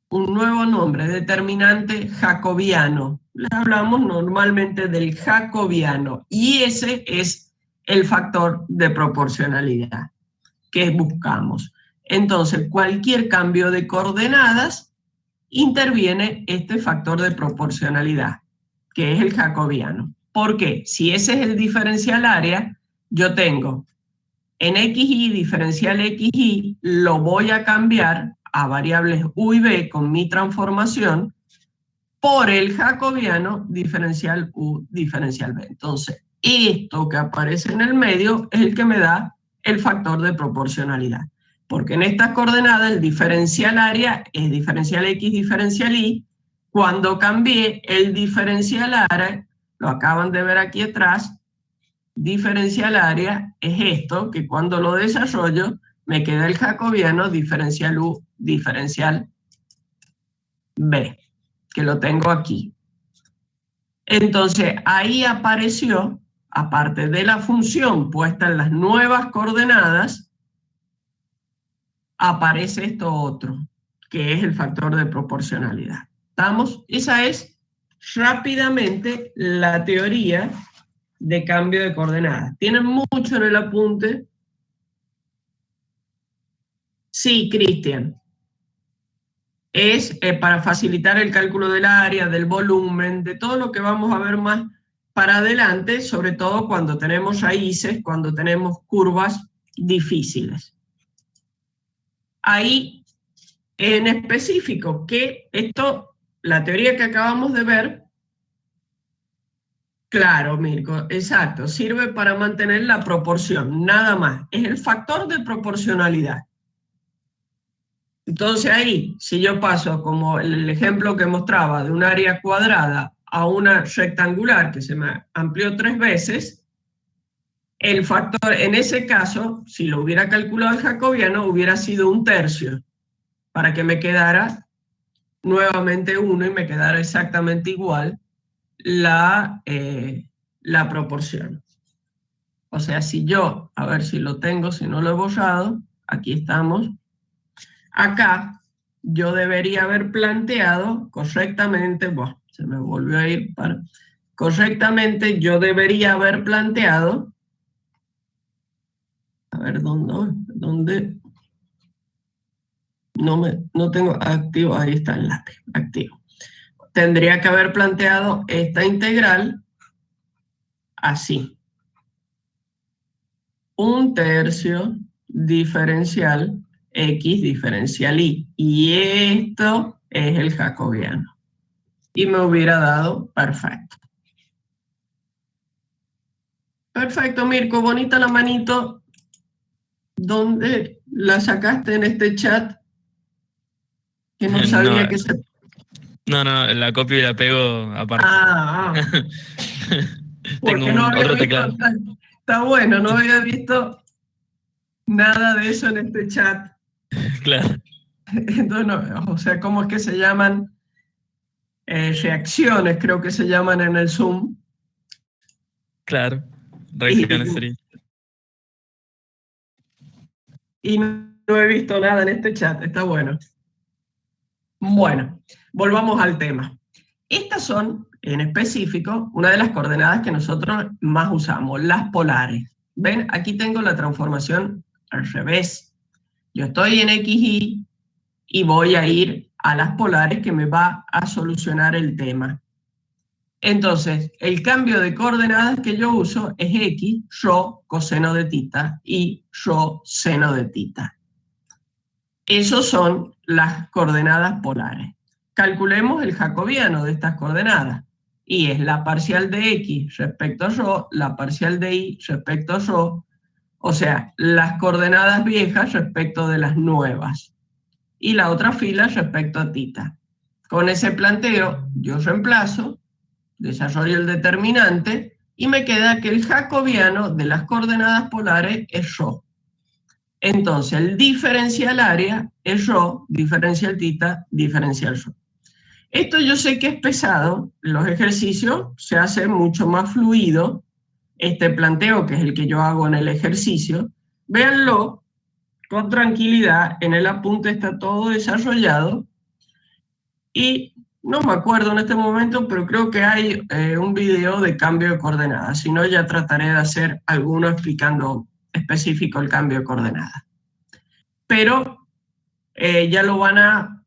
[SPEAKER 1] un nuevo nombre, determinante jacobiano. Les hablamos normalmente del jacobiano y ese es el factor de proporcionalidad que buscamos. Entonces, cualquier cambio de coordenadas interviene este factor de proporcionalidad, que es el jacobiano. ¿Por qué? Si ese es el diferencial área, yo tengo en xy, diferencial xy, lo voy a cambiar a variables u y b con mi transformación por el jacobiano diferencial u, diferencial b. Entonces, esto que aparece en el medio es el que me da el factor de proporcionalidad. Porque en estas coordenadas el diferencial área es diferencial x, diferencial y. Cuando cambié el diferencial área, lo acaban de ver aquí atrás, diferencial área es esto, que cuando lo desarrollo me queda el jacobiano diferencial u, diferencial b, que lo tengo aquí. Entonces ahí apareció, aparte de la función puesta en las nuevas coordenadas, aparece esto otro, que es el factor de proporcionalidad. ¿Estamos? Esa es rápidamente la teoría de cambio de coordenadas. ¿Tienen mucho en el apunte? Sí, Cristian. Es para facilitar el cálculo del área, del volumen, de todo lo que vamos a ver más para adelante, sobre todo cuando tenemos raíces, cuando tenemos curvas difíciles. Ahí, en específico, que esto, la teoría que acabamos de ver, claro, Mirko, exacto, sirve para mantener la proporción, nada más. Es el factor de proporcionalidad. Entonces ahí, si yo paso como el ejemplo que mostraba de un área cuadrada a una rectangular que se me amplió 3 veces, el factor, en ese caso, si lo hubiera calculado el jacobiano, hubiera sido 1/3, para que me quedara nuevamente 1 y me quedara exactamente igual la proporción. O sea, si yo, a ver si lo tengo, si no lo he borrado, aquí estamos. Acá yo debería haber planteado correctamente, bueno, se me volvió a ir correctamente yo debería haber planteado, a ver, ¿dónde? No tengo activo, ahí está el lápiz, activo. Tendría que haber planteado esta integral así. 1/3 diferencial x diferencial y. Y esto es el jacobiano. Y me hubiera dado perfecto. Perfecto, Mirko, bonita la manito. ¿Dónde la sacaste en este chat? Que no sabía que se...
[SPEAKER 3] No, la copio y la pego aparte.
[SPEAKER 1] Porque no había visto, está bueno, no había visto nada de eso en este chat.
[SPEAKER 3] Claro.
[SPEAKER 1] Entonces, no, o sea, ¿cómo es que se llaman? Reacciones, creo que se llaman en el Zoom.
[SPEAKER 3] Claro, reacciones sería.
[SPEAKER 1] Y no he visto nada en este chat, está bueno. Bueno, volvamos al tema. Estas son, en específico, una de las coordenadas que nosotros más usamos, las polares. ¿Ven? Aquí tengo la transformación al revés. Yo estoy en XY y voy a ir a las polares que me va a solucionar el tema. Entonces, el cambio de coordenadas que yo uso es X, rho, coseno de tita, y rho, seno de tita. Esos son las coordenadas polares. Calculemos el jacobiano de estas coordenadas. Y es la parcial de x respecto a ρ, la parcial de y respecto a ρ, o sea, las coordenadas viejas respecto de las nuevas. Y la otra fila respecto a θ. Con ese planteo yo reemplazo, desarrollo el determinante y me queda que el jacobiano de las coordenadas polares es ρ. Entonces el diferencial área es ρ, diferencial θ, diferencial ρ. Esto yo sé que es pesado, en los ejercicios se hace mucho más fluido este planteo, que es el que yo hago en el ejercicio. Véanlo con tranquilidad, en el apunte está todo desarrollado y no me acuerdo en este momento, pero creo que hay un video de cambio de coordenadas, si no ya trataré de hacer alguno explicando específico el cambio de coordenadas. Pero ya lo van a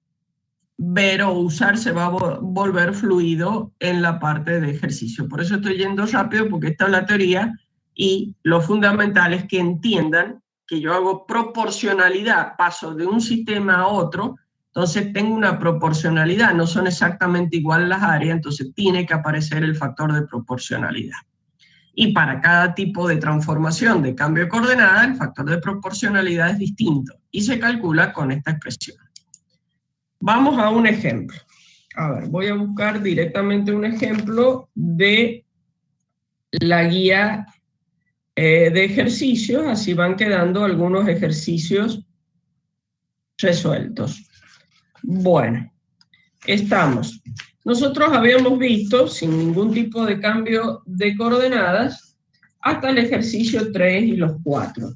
[SPEAKER 1] ver o usar, se va a volver fluido en la parte de ejercicio. Por eso estoy yendo rápido, porque esta es la teoría y lo fundamental es que entiendan que yo hago proporcionalidad, paso de un sistema a otro, entonces tengo una proporcionalidad, no son exactamente iguales las áreas, entonces tiene que aparecer el factor de proporcionalidad. Y para cada tipo de transformación de cambio de coordenada, el factor de proporcionalidad es distinto y se calcula con esta expresión. Vamos a un ejemplo. A ver, voy a buscar directamente un ejemplo de la guía de ejercicios, así van quedando algunos ejercicios resueltos. Bueno, estamos. Nosotros habíamos visto, sin ningún tipo de cambio de coordenadas, hasta el ejercicio 3 y los 4.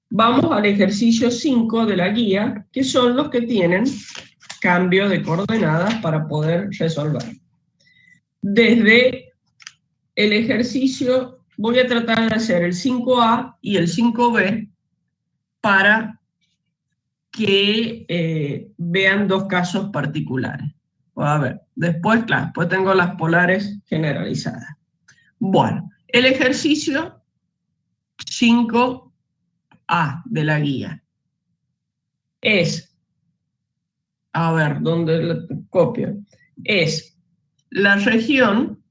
[SPEAKER 1] Vamos al ejercicio 5 de la guía, que son los que tienen cambio de coordenadas para poder resolver. Desde el ejercicio voy a tratar de hacer el 5A y el 5B para que vean dos casos particulares. A ver, después, claro, después tengo las polares generalizadas. Bueno, el ejercicio 5A de la guía es, a ver, ¿dónde lo copio? Es la región,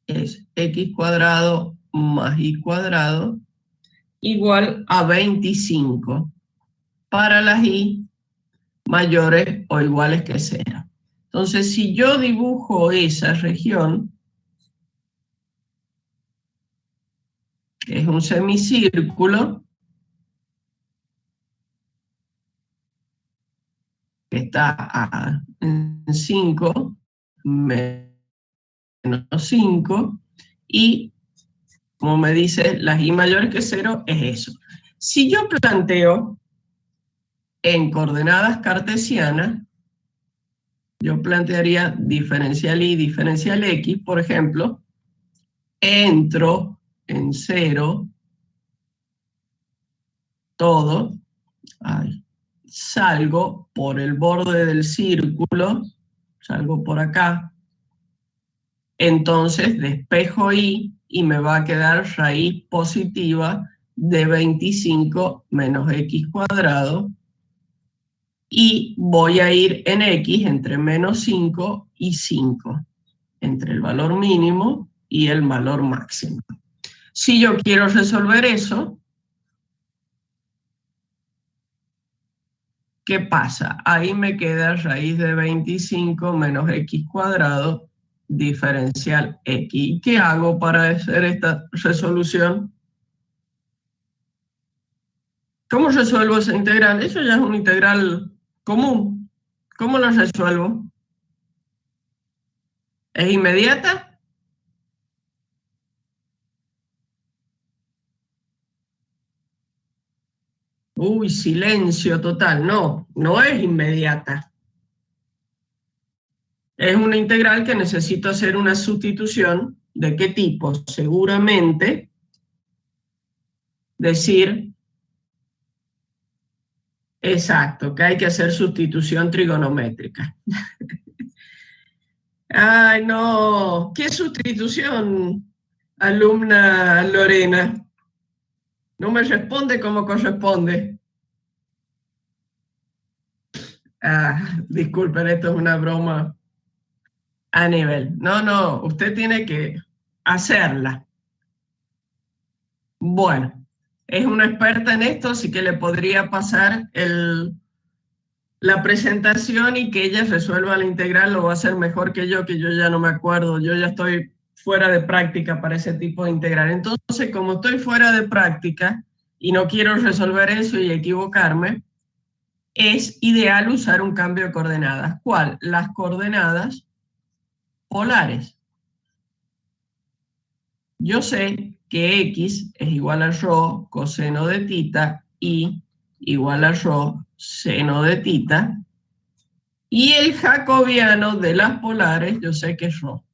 [SPEAKER 1] es x cuadrado más y cuadrado, igual a 25 para las y mayores o iguales que 0. Entonces, si yo dibujo esa región, que es un semicírculo, que está en 5 menos 5, y como me dice, las y mayores que 0 es eso. Si yo planteo en coordenadas cartesianas, yo plantearía diferencial y diferencial x, por ejemplo, entro en 0, todo, salgo por el borde del círculo, salgo por acá, entonces despejo y me va a quedar raíz positiva de 25 menos x cuadrado, y voy a ir en x entre menos 5 y 5, entre el valor mínimo y el valor máximo. Si yo quiero resolver eso, ¿qué pasa? Ahí me queda raíz de 25 menos x cuadrado diferencial x. ¿Qué hago para hacer esta resolución? ¿Cómo resuelvo esa integral? Eso ya es una integral común. ¿Cómo la resuelvo? ¿Es inmediata? Uy, silencio total. No, no es inmediata. Es una integral que necesito hacer una sustitución. ¿De qué tipo? Seguramente decir, exacto, que hay que hacer sustitución trigonométrica. Ay, no, ¿qué sustitución, alumna Lorena? No me responde como corresponde. Disculpen, esto es una broma a nivel. No, usted tiene que hacerla. Bueno, es una experta en esto, así que le podría pasar la presentación y que ella resuelva la integral. Lo va a hacer mejor que yo ya no me acuerdo. Yo ya estoy fuera de práctica para ese tipo de integral. Entonces, como estoy fuera de práctica y no quiero resolver eso y equivocarme, es ideal usar un cambio de coordenadas. ¿Cuál? Las coordenadas polares. Yo sé que x es igual a rho coseno de tita y igual a rho seno de tita. Y el jacobiano de las polares, yo sé que es rho.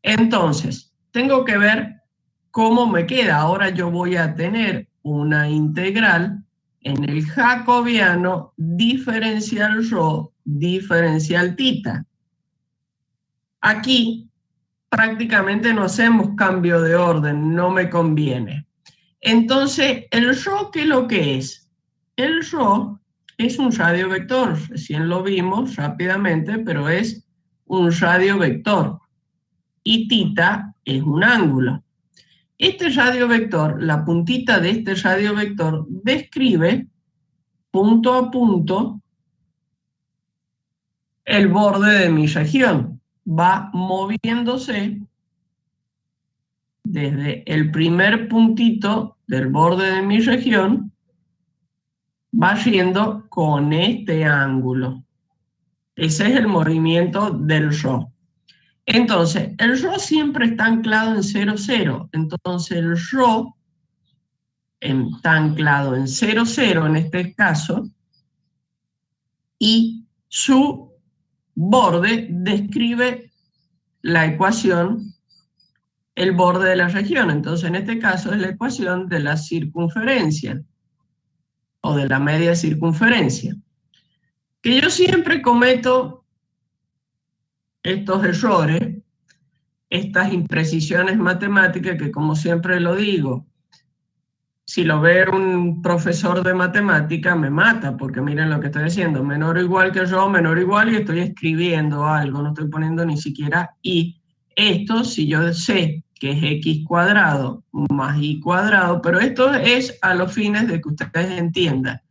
[SPEAKER 1] Entonces, tengo que ver cómo me queda. Ahora yo voy a tener una integral en el jacobiano diferencial rho, diferencial tita. Aquí prácticamente no hacemos cambio de orden, no me conviene. Entonces, ¿el rho qué es lo que es? El rho es un radio vector, recién lo vimos rápidamente, pero es un radio vector. Y tita es un ángulo. Este radio vector, la puntita de este radio vector, describe punto a punto el borde de mi región. Va moviéndose desde el primer puntito del borde de mi región, va yendo con este ángulo. Ese es el movimiento del rho. Entonces, el rho siempre está anclado en 0, 0. Entonces, el rho está anclado en 0, 0 en este caso, y su borde describe la ecuación, el borde de la región. Entonces, en este caso es la ecuación de la circunferencia o de la media circunferencia. Que yo siempre cometo estos errores, estas imprecisiones matemáticas que, como siempre lo digo, si lo ve un profesor de matemática me mata, porque miren lo que estoy haciendo, menor o igual que yo, menor o igual, y estoy escribiendo algo, no estoy poniendo ni siquiera y. Esto, si yo sé que es x cuadrado más y cuadrado, pero esto es a los fines de que ustedes entiendan.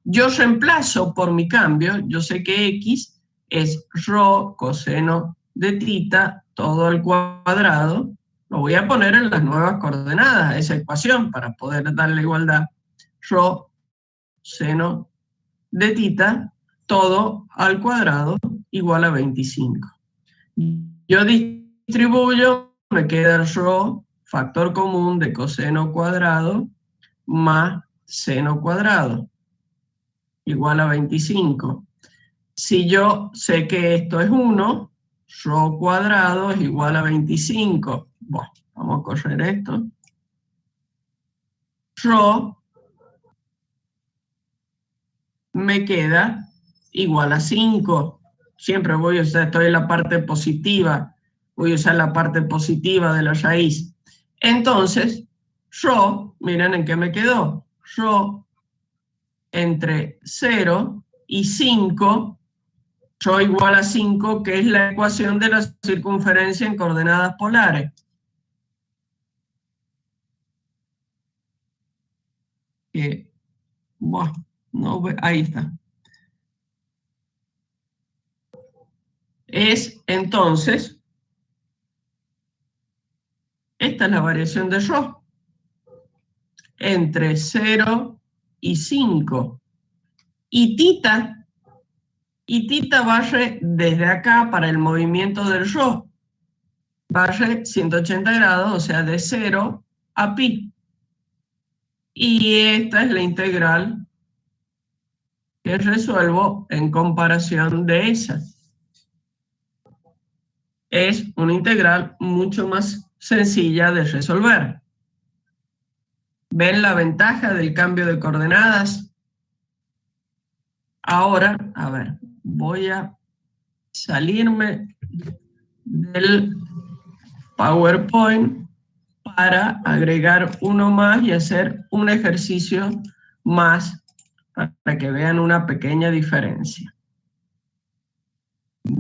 [SPEAKER 1] Yo reemplazo por mi cambio, yo sé que x es rho coseno de tita todo al cuadrado. Lo voy a poner en las nuevas coordenadas a esa ecuación para poder darle igualdad. Rho seno de tita todo al cuadrado igual a 25. Yo distribuyo, me queda el rho, factor común de coseno cuadrado más seno cuadrado igual a 25. Si yo sé que esto es 1, rho cuadrado es igual a 25. Bueno, vamos a correr esto. Rho me queda igual a 5. Siempre voy a usar, estoy en la parte positiva, voy a usar la parte positiva de la raíz. Entonces, rho, miren en qué me quedó. Rho entre 0 y 5, rho igual a 5, que es la ecuación de la circunferencia en coordenadas polares. Bueno, no, ahí está. Es entonces, esta es la variación de rho, entre 0 y 5. Y tita barre desde acá para el movimiento del rho. Barre 180 grados, o sea, de 0 a pi. Y esta es la integral que resuelvo en comparación de esa. Es una integral mucho más sencilla de resolver. ¿Ven la ventaja del cambio de coordenadas? Ahora, a ver, voy a salirme del PowerPoint para agregar uno más y hacer un ejercicio más para que vean una pequeña diferencia.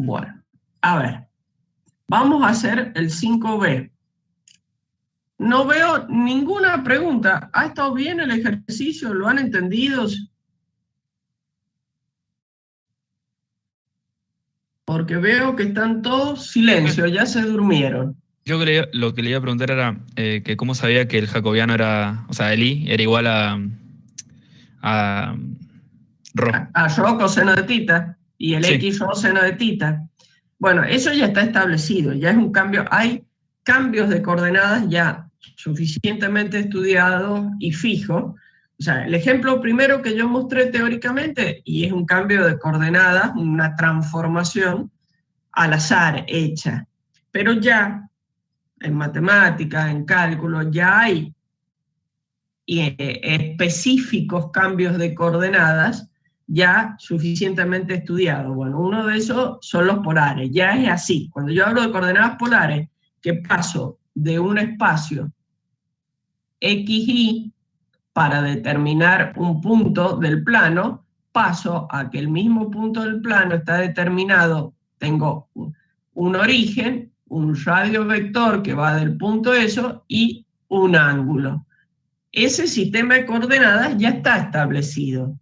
[SPEAKER 1] Bueno, a ver, vamos a hacer el 5B. No veo ninguna pregunta. ¿Ha estado bien el ejercicio? ¿Lo han entendido? Porque veo que están todos silencio, ya se durmieron.
[SPEAKER 3] Lo que le iba a preguntar era que cómo sabía que el jacobiano era, o sea, el I era igual a Rho.
[SPEAKER 1] A rho coseno de tita y el
[SPEAKER 3] Sí,
[SPEAKER 1] x rho seno de tita. Bueno, eso ya está establecido, ya es un cambio. Hay cambios de coordenadas ya suficientemente estudiados y fijos. O sea, el ejemplo primero que yo mostré teóricamente, y es un cambio de coordenadas, una transformación al azar hecha. Pero ya en matemáticas, en cálculo, ya hay específicos cambios de coordenadas ya suficientemente estudiados. Bueno, uno de esos son los polares, ya es así. Cuando yo hablo de coordenadas polares, que paso de un espacio XY para determinar un punto del plano, paso a que el mismo punto del plano está determinado, tengo un origen, un radio vector que va del punto eso y un ángulo. Ese sistema de coordenadas ya está establecido.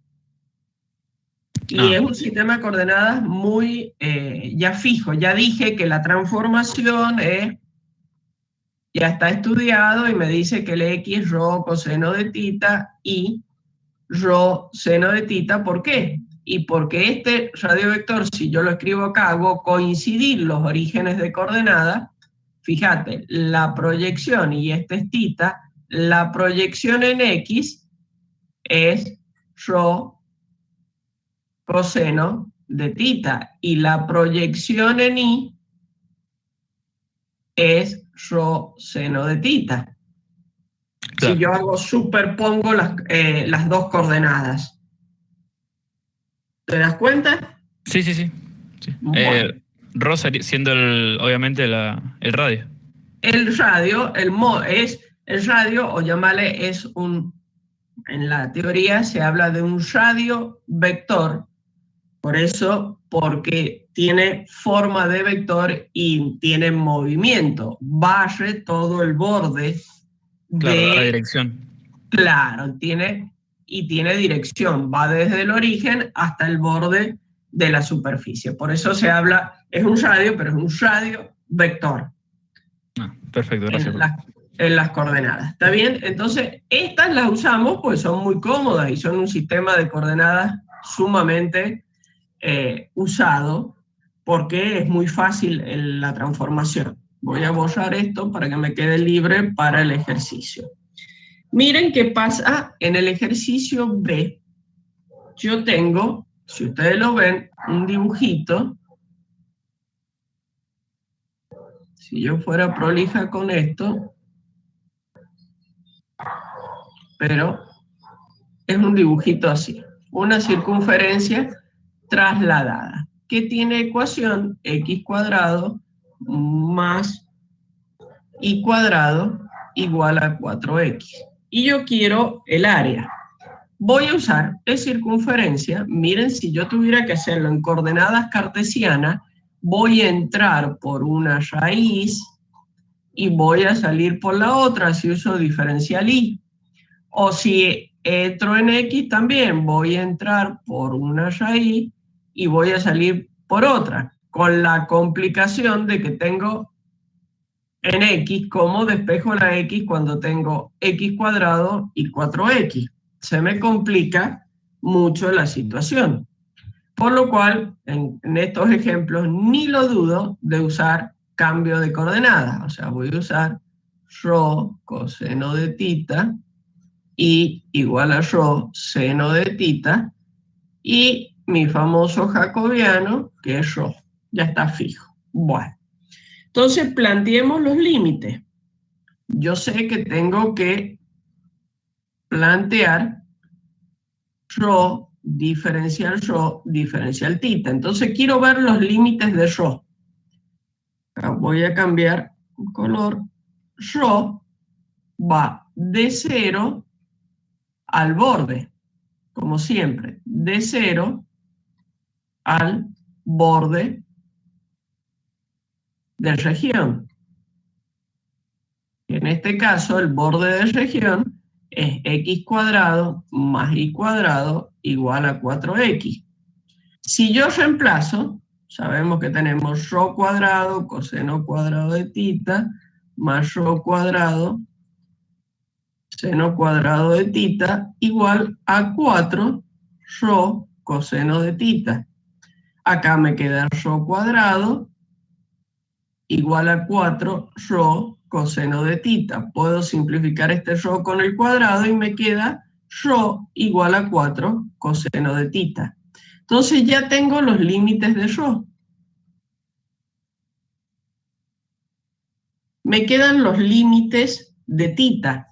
[SPEAKER 1] Y es un sistema de coordenadas muy ya fijo. Ya dije que la transformación ya está estudiado y me dice que el X rho coseno de tita y rho seno de tita. ¿Por qué? Y porque este radiovector, si yo lo escribo acá, hago coincidir los orígenes de coordenadas. Fíjate, la proyección, y este es tita, la proyección en X es rho coseno de tita y la proyección en Y es rho seno de tita. Claro. Si yo superpongo las dos coordenadas. ¿Te das cuenta?
[SPEAKER 3] Sí. Bueno. Rho siendo obviamente el radio.
[SPEAKER 1] El radio, el radio, o llamarle, en la teoría se habla de un radio vector. Por eso, porque tiene forma de vector y tiene movimiento. Barre todo el borde
[SPEAKER 3] de la dirección.
[SPEAKER 1] Claro, tiene dirección. Va desde el origen hasta el borde de la superficie. Por eso se habla, es un radio, pero es un radio vector.
[SPEAKER 3] Perfecto, gracias.
[SPEAKER 1] En las coordenadas. ¿Está bien? Entonces, estas las usamos pues son muy cómodas y son un sistema de coordenadas sumamente usado porque es muy fácil la transformación. Voy a borrar esto para que me quede libre para el ejercicio. Miren qué pasa en el ejercicio B. Yo tengo, si ustedes lo ven, un dibujito. Si yo fuera prolija con esto, pero es un dibujito así. Una circunferencia trasladada, que tiene ecuación x cuadrado más y cuadrado igual a 4x. Y yo quiero el área. Voy a usar de circunferencia. Miren, si yo tuviera que hacerlo en coordenadas cartesianas, voy a entrar por una raíz y voy a salir por la otra si uso diferencial y. O si entro en X también, voy a entrar por una raíz y voy a salir por otra, con la complicación de que tengo en X, ¿cómo despejo la X cuando tengo X cuadrado y 4X? Se me complica mucho la situación. Por lo cual, en estos ejemplos, ni lo dudo de usar cambio de coordenadas. O sea, voy a usar rho coseno de tita y igual a rho seno de tita y mi famoso jacobiano, que es rho. Ya está fijo. Bueno. Entonces, planteemos los límites. Yo sé que tengo que plantear rho, diferencial tita. Entonces, quiero ver los límites de rho. Voy a cambiar el color. Rho va de 0 al borde, como siempre, de 0 al borde de región. En este caso, el borde de región es x cuadrado más y cuadrado igual a 4x. Si yo reemplazo, sabemos que tenemos rho cuadrado, coseno cuadrado de tita, más rho cuadrado, seno cuadrado de tita, igual a 4 rho coseno de tita. Acá me queda rho cuadrado igual a 4 rho coseno de tita. Puedo simplificar este rho con el cuadrado y me queda rho igual a 4 coseno de tita. Entonces ya tengo los límites de rho. Me quedan los límites de tita.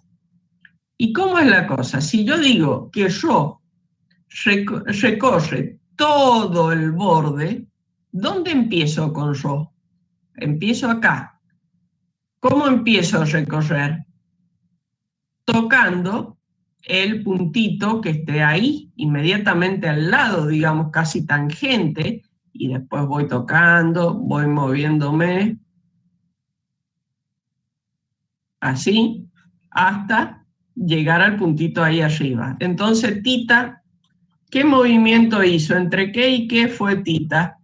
[SPEAKER 1] ¿Y cómo es la cosa? Si yo digo que rho recorre todo el borde, ¿dónde empiezo con rho? Empiezo acá. ¿Cómo empiezo a recorrer? Tocando el puntito que esté ahí, inmediatamente al lado, digamos, casi tangente, y después voy tocando, voy moviéndome, así, hasta llegar al puntito ahí arriba. Entonces, tita, ¿qué movimiento hizo? ¿Entre qué y qué fue tita?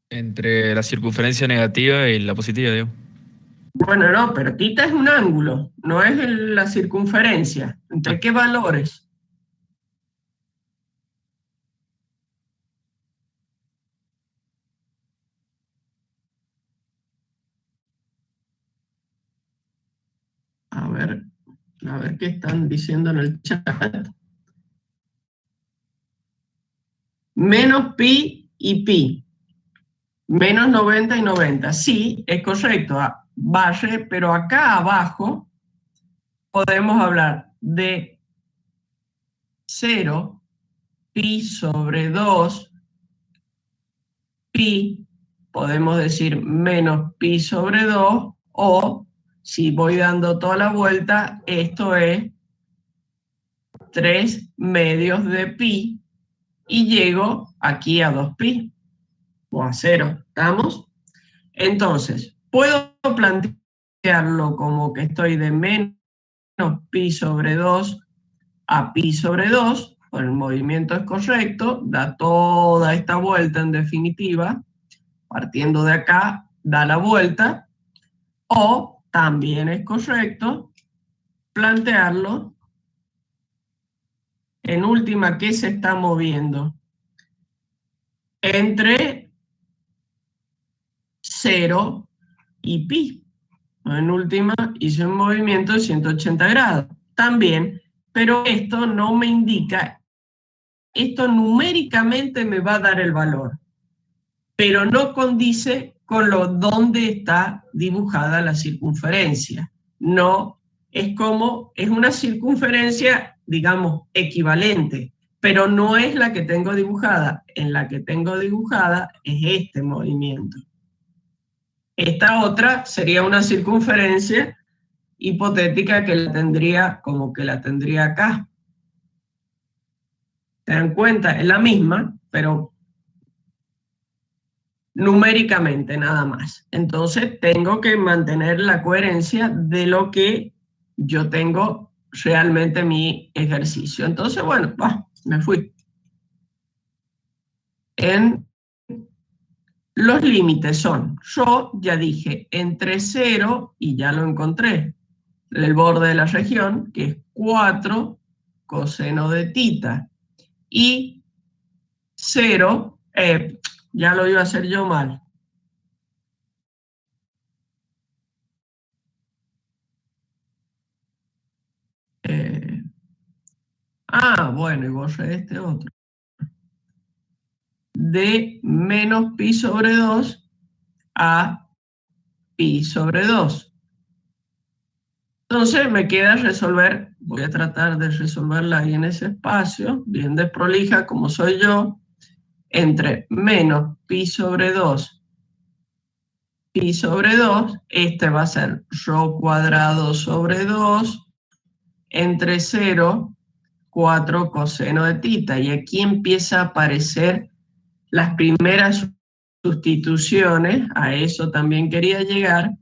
[SPEAKER 3] Entre la circunferencia negativa y la positiva, digo.
[SPEAKER 1] Bueno, no, pero tita es un ángulo, no es la circunferencia. ¿Entre qué valores? A ver qué están diciendo en el chat. Menos pi y pi. Menos 90 y 90. Sí, es correcto. Barre, pero acá abajo podemos hablar de 0, pi sobre 2, pi, podemos decir menos pi sobre 2, o si voy dando toda la vuelta, esto es 3 medios de pi, y llego aquí a 2pi, o a 0, ¿estamos? Entonces, puedo plantearlo como que estoy de menos pi sobre 2 a pi sobre 2, pues el movimiento es correcto, da toda esta vuelta en definitiva, partiendo de acá, da la vuelta, o también es correcto plantearlo en última que se está moviendo entre 0 y pi. En última hice un movimiento de 180 grados. También, pero esto no me indica, esto numéricamente me va a dar el valor, pero no condice con dónde está dibujada la circunferencia. No, es una circunferencia, digamos, equivalente, pero no es la que tengo dibujada. En la que tengo dibujada es este movimiento. Esta otra sería una circunferencia hipotética que la tendría como que la tendría acá. ¿Se dan cuenta? Es la misma, pero numéricamente nada más. Entonces tengo que mantener la coherencia de lo que yo tengo realmente en mi ejercicio. Entonces, bueno, me fui. Los límites son, yo ya dije, entre 0, y ya lo encontré, el borde de la región, que es 4 coseno de tita, y 0, ya lo iba a hacer yo mal. Bueno, y borré este otro. De menos pi sobre 2 a pi sobre 2. Entonces me queda resolver, voy a tratar de resolverla ahí en ese espacio, bien desprolija como soy yo, entre menos pi sobre 2, pi sobre 2, este va a ser rho cuadrado sobre 2, entre 0, 4 coseno de tita, y aquí empieza a aparecer las primeras sustituciones, a eso también quería llegar,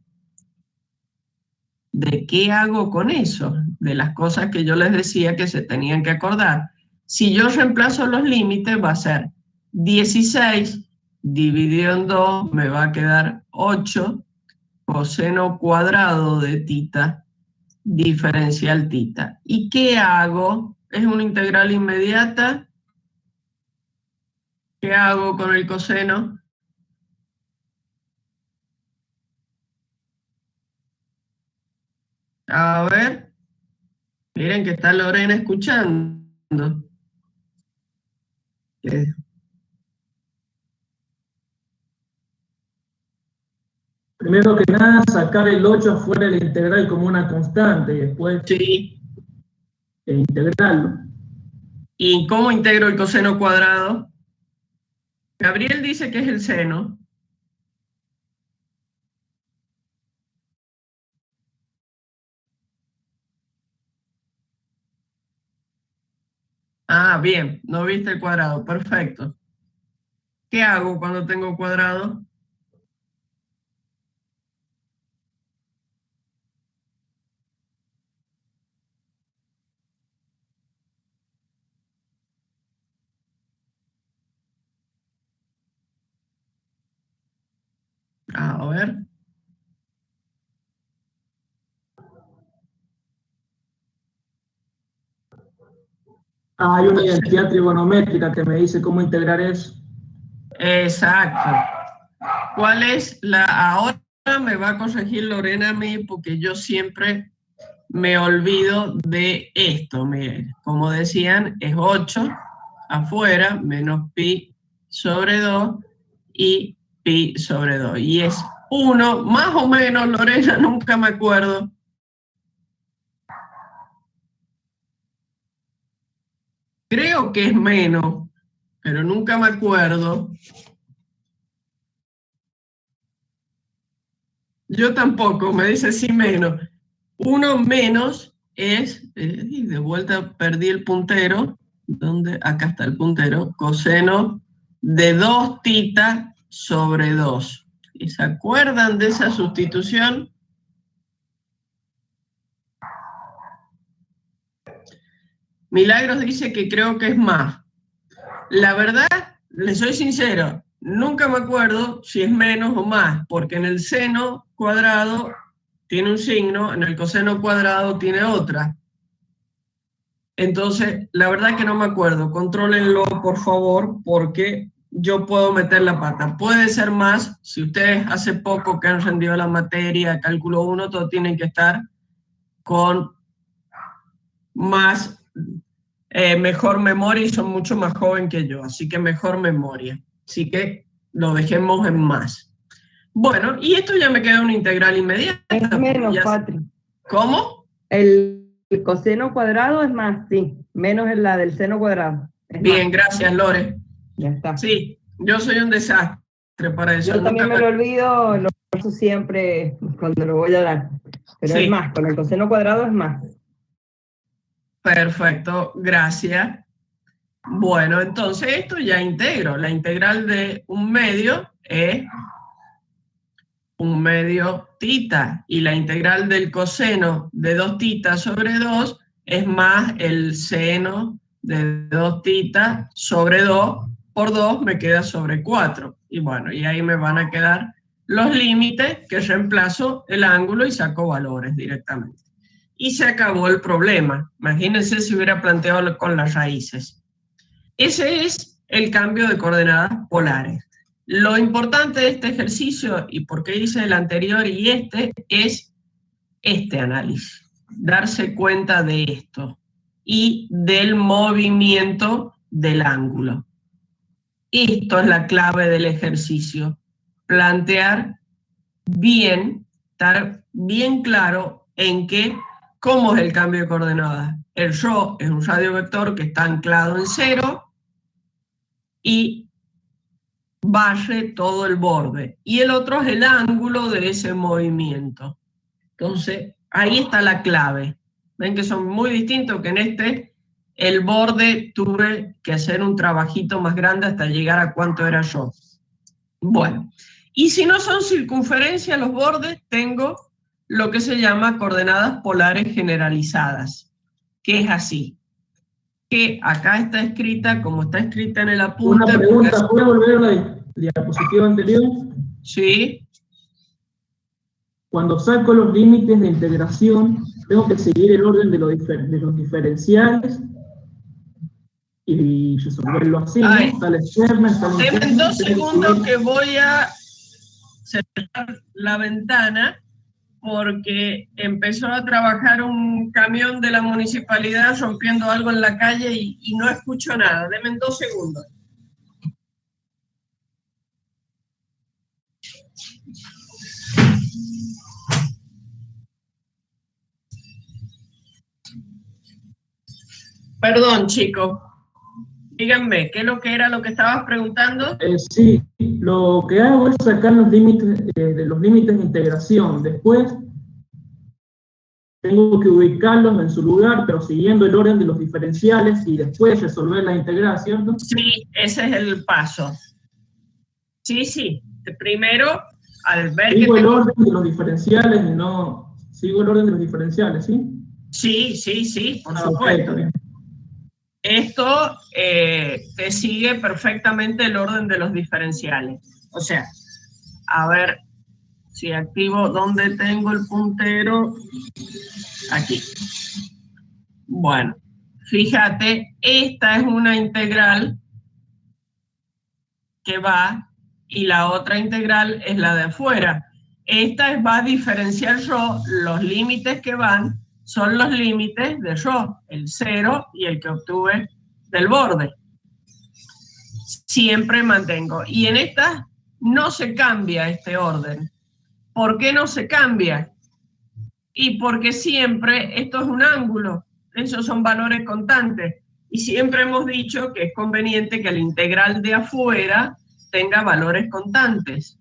[SPEAKER 1] de qué hago con eso, de las cosas que yo les decía que se tenían que acordar. Si yo reemplazo los límites, va a ser 16 dividido en 2, me va a quedar 8, coseno cuadrado de tita, diferencial tita. ¿Y qué hago? ¿Es una integral inmediata? ¿Qué hago con el coseno? A ver, miren que está Lorena escuchando.
[SPEAKER 4] Primero que nada, sacar el 8 afuera de la integral como una constante y después
[SPEAKER 1] Sí.
[SPEAKER 4] integrarlo.
[SPEAKER 1] ¿Y cómo integro el coseno cuadrado? Gabriel dice que es el seno. Ah, bien, no viste el cuadrado, perfecto. ¿Qué hago cuando tengo cuadrado? A ver.
[SPEAKER 4] Hay una identidad trigonométrica que me dice cómo integrar eso.
[SPEAKER 1] Exacto. ¿Cuál es la? Ahora me va a corregir Lorena a mí porque yo siempre me olvido de esto. Miren, como decían, es 8 afuera menos pi sobre 2 y pi sobre 2. Y es 1, más o menos, Lorena, nunca me acuerdo. Creo que es menos, pero nunca me acuerdo. Yo tampoco, me dice sí menos. 1 menos es, y de vuelta perdí el puntero, ¿dónde? Acá está el puntero, coseno de 2 tita sobre 2. ¿Y se acuerdan de esa sustitución? Milagros dice que creo que es más. La verdad, les soy sincero, nunca me acuerdo si es menos o más, porque en el seno cuadrado tiene un signo, en el coseno cuadrado tiene otra. Entonces, la verdad que no me acuerdo. Contrólenlo, por favor, porque yo puedo meter la pata. Puede ser más, si ustedes hace poco que han rendido la materia, cálculo 1, todos tienen que estar con más, mejor memoria y son mucho más joven que yo, así que mejor memoria. Así que lo dejemos en más. Bueno, y esto ya me queda una integral inmediata.
[SPEAKER 5] Es menos, Patri.
[SPEAKER 1] ¿Cómo?
[SPEAKER 5] El coseno cuadrado es más, sí. Menos es la del seno cuadrado. Es
[SPEAKER 1] Bien,
[SPEAKER 5] más.
[SPEAKER 1] gracias, Lore.
[SPEAKER 5] Ya está.
[SPEAKER 1] Sí, yo soy un desastre para eso.
[SPEAKER 5] Yo también me lo olvido, lo uso siempre cuando lo voy a dar. Pero
[SPEAKER 1] Sí.
[SPEAKER 5] es más, con el coseno cuadrado es más.
[SPEAKER 1] Perfecto, gracias. Bueno, entonces esto ya integro. La integral de un medio es un medio tita y la integral del coseno de 2 tita sobre 2 es más el seno de 2 tita sobre 2 por 2 me queda sobre 4. Y bueno, y ahí me van a quedar los límites que reemplazo el ángulo y saco valores directamente. Y se acabó el problema. Imagínense si hubiera planteado con las raíces. Ese es el cambio de coordenadas polares. Lo importante de este ejercicio, y por qué hice el anterior y este, es este análisis. Darse cuenta de esto y del movimiento del ángulo. Esto es la clave del ejercicio. Plantear bien, estar bien claro en que cómo es el cambio de coordenadas. El rho es un radiovector que está anclado en 0 y barre todo el borde. Y el otro es el ángulo de ese movimiento. Entonces, ahí está la clave. Ven que son muy distintos, que en este el borde tuve que hacer un trabajito más grande hasta llegar a cuánto era yo. Bueno, y si no son circunferencias los bordes, tengo lo que se llama coordenadas polares generalizadas, que es así. Que acá está escrita, como está escrita en el apunte.
[SPEAKER 4] Una pregunta, ¿puedo volver a la diapositiva anterior?
[SPEAKER 1] Sí.
[SPEAKER 4] Cuando saco los límites de integración, tengo que seguir el orden de los diferenciales y resolverlo así, ¿no? Está la externa, está la interna.
[SPEAKER 1] Deme 2 segundos que voy a cerrar la ventana porque empezó a trabajar un camión de la municipalidad rompiendo algo en la calle y no escucho nada. Deme 2 segundos. Perdón, chicos. Díganme, ¿qué es lo que era lo que estabas preguntando?
[SPEAKER 4] Sí, lo que hago es sacar los límites de integración. Después tengo que ubicarlos en su lugar, pero siguiendo el orden de los diferenciales y después resolver la integral, ¿cierto?
[SPEAKER 1] Sí, ese es el paso. Sí, sí. Primero, al ver
[SPEAKER 4] sigo
[SPEAKER 1] que
[SPEAKER 4] el orden de los diferenciales y no... Sigo el orden de los diferenciales, ¿sí?
[SPEAKER 1] Sí, sí, sí, por
[SPEAKER 4] supuesto.
[SPEAKER 1] Okay. Esto te sigue perfectamente el orden de los diferenciales. O sea, a ver si activo dónde tengo el puntero. Aquí. Bueno, fíjate, esta es una integral que va y la otra integral es la de afuera. Esta va a diferenciar yo, los límites que van son los límites de yo, el 0 y el que obtuve del borde. Siempre mantengo. Y en esta no se cambia este orden. ¿Por qué no se cambia? Y porque siempre esto es un ángulo, esos son valores constantes. Y siempre hemos dicho que es conveniente que la integral de afuera tenga valores constantes.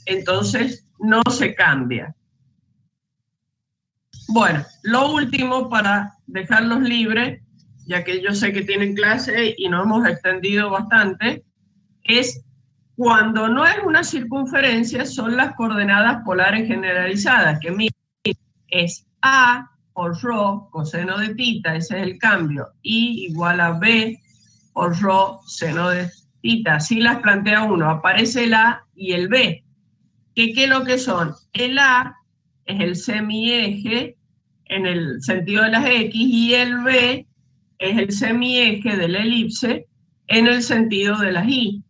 [SPEAKER 1] Entonces no se cambia. Bueno, lo último para dejarlos libres, ya que yo sé que tienen clase y nos hemos extendido bastante, es cuando no es una circunferencia, son las coordenadas polares generalizadas, que miren, es A por rho coseno de tita, ese es el cambio, y igual a B por rho seno de tita. Así las plantea uno, aparece el A y el B. ¿Qué es lo que son? El A es el semieje en el sentido de las X y el B es el semieje de la elipse en el sentido de las Y.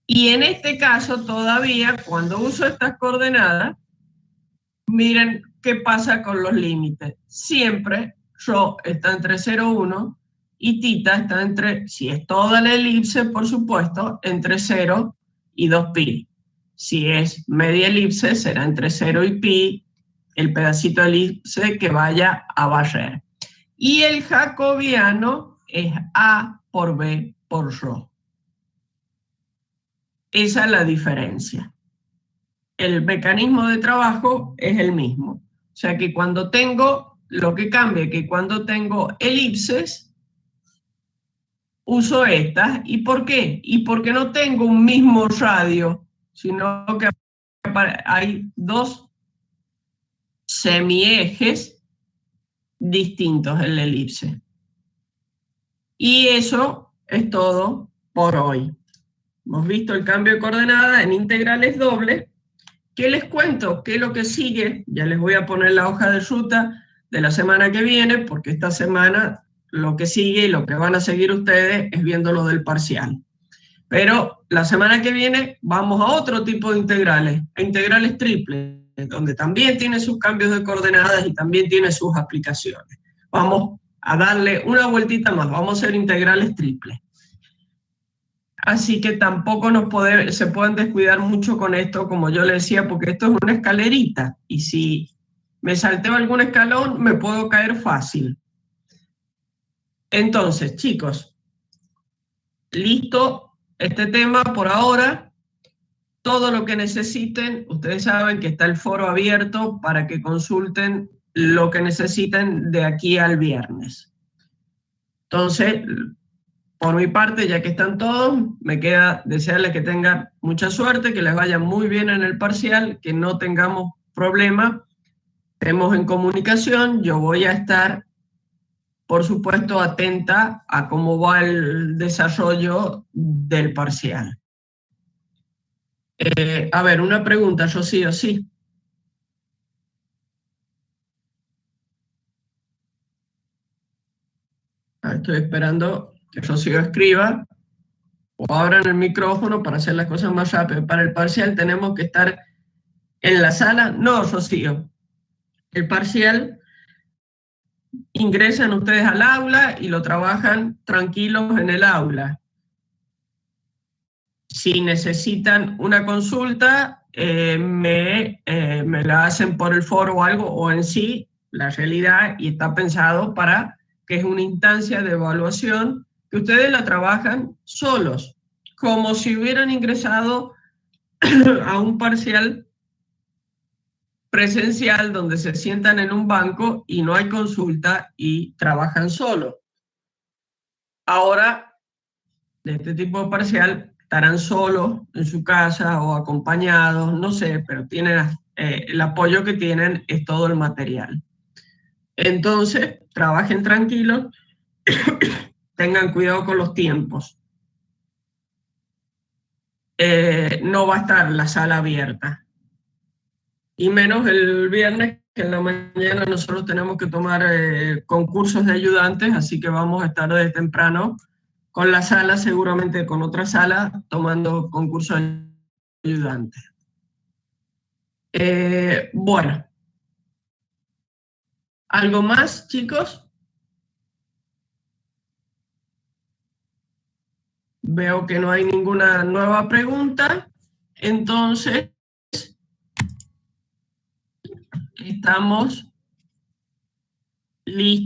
[SPEAKER 1] Y en este caso todavía, cuando uso estas coordenadas, miren qué pasa con los límites. Siempre rho está entre 0 y 1 y tita está entre, si es toda la elipse, por supuesto, entre 0 y 2pi. Si es media elipse, será entre 0 y pi, el pedacito de elipse que vaya a barrer. Y el jacobiano es A por B por rho. Esa es la diferencia. El mecanismo de trabajo es el mismo. O sea que cuando tengo, lo que cambia es que cuando tengo elipses, uso estas. ¿Y por qué? Y porque no tengo un mismo radio, sino que hay dos semiejes distintos en la elipse. Y eso es todo por hoy. Hemos visto el cambio de coordenadas en integrales dobles. ¿Qué les cuento? ¿Qué es lo que sigue? Ya les voy a poner la hoja de ruta de la semana que viene, porque esta semana lo que sigue y lo que van a seguir ustedes es viendo lo del parcial. Pero la semana que viene vamos a otro tipo de integrales, a integrales triples, donde también tiene sus cambios de coordenadas y también tiene sus aplicaciones. Vamos a darle una vueltita más, vamos a hacer integrales triples. Así que tampoco se pueden descuidar mucho con esto, como yo les decía, porque esto es una escalerita. Y si me salteo algún escalón, me puedo caer fácil. Entonces, chicos, listo este tema por ahora. Todo lo que necesiten, ustedes saben que está el foro abierto para que consulten lo que necesiten de aquí al viernes. Entonces, Por mi parte, ya que están todos, me queda desearles que tengan mucha suerte, que les vaya muy bien en el parcial, que no tengamos problemas. Estemos en comunicación, yo voy a estar, por supuesto, atenta a cómo va el desarrollo del parcial. A ver, una pregunta, yo sí o sí. Estoy esperando que Rocío escriba o abran el micrófono para hacer las cosas más rápido. Para el parcial tenemos que estar en la sala. No, Rocío. El parcial ingresan ustedes al aula y lo trabajan tranquilos en el aula. Si necesitan una consulta, me la hacen por el foro o algo, o en sí, la realidad, y está pensado para que es una instancia de evaluación que ustedes la trabajan solos, como si hubieran ingresado a un parcial presencial donde se sientan en un banco y no hay consulta y trabajan solos. Ahora, de este tipo de parcial, estarán solos en su casa o acompañados, no sé, pero tienen el apoyo que tienen es todo el material. Entonces, trabajen tranquilos, tengan cuidado con los tiempos. No va a estar la sala abierta. Y menos el viernes, que en la mañana nosotros tenemos que tomar concursos de ayudantes, así que vamos a estar desde temprano con la sala, seguramente con otra sala, tomando concursos de ayudantes. Bueno. ¿Algo más, chicos? Veo que no hay ninguna nueva pregunta. Entonces, estamos listos.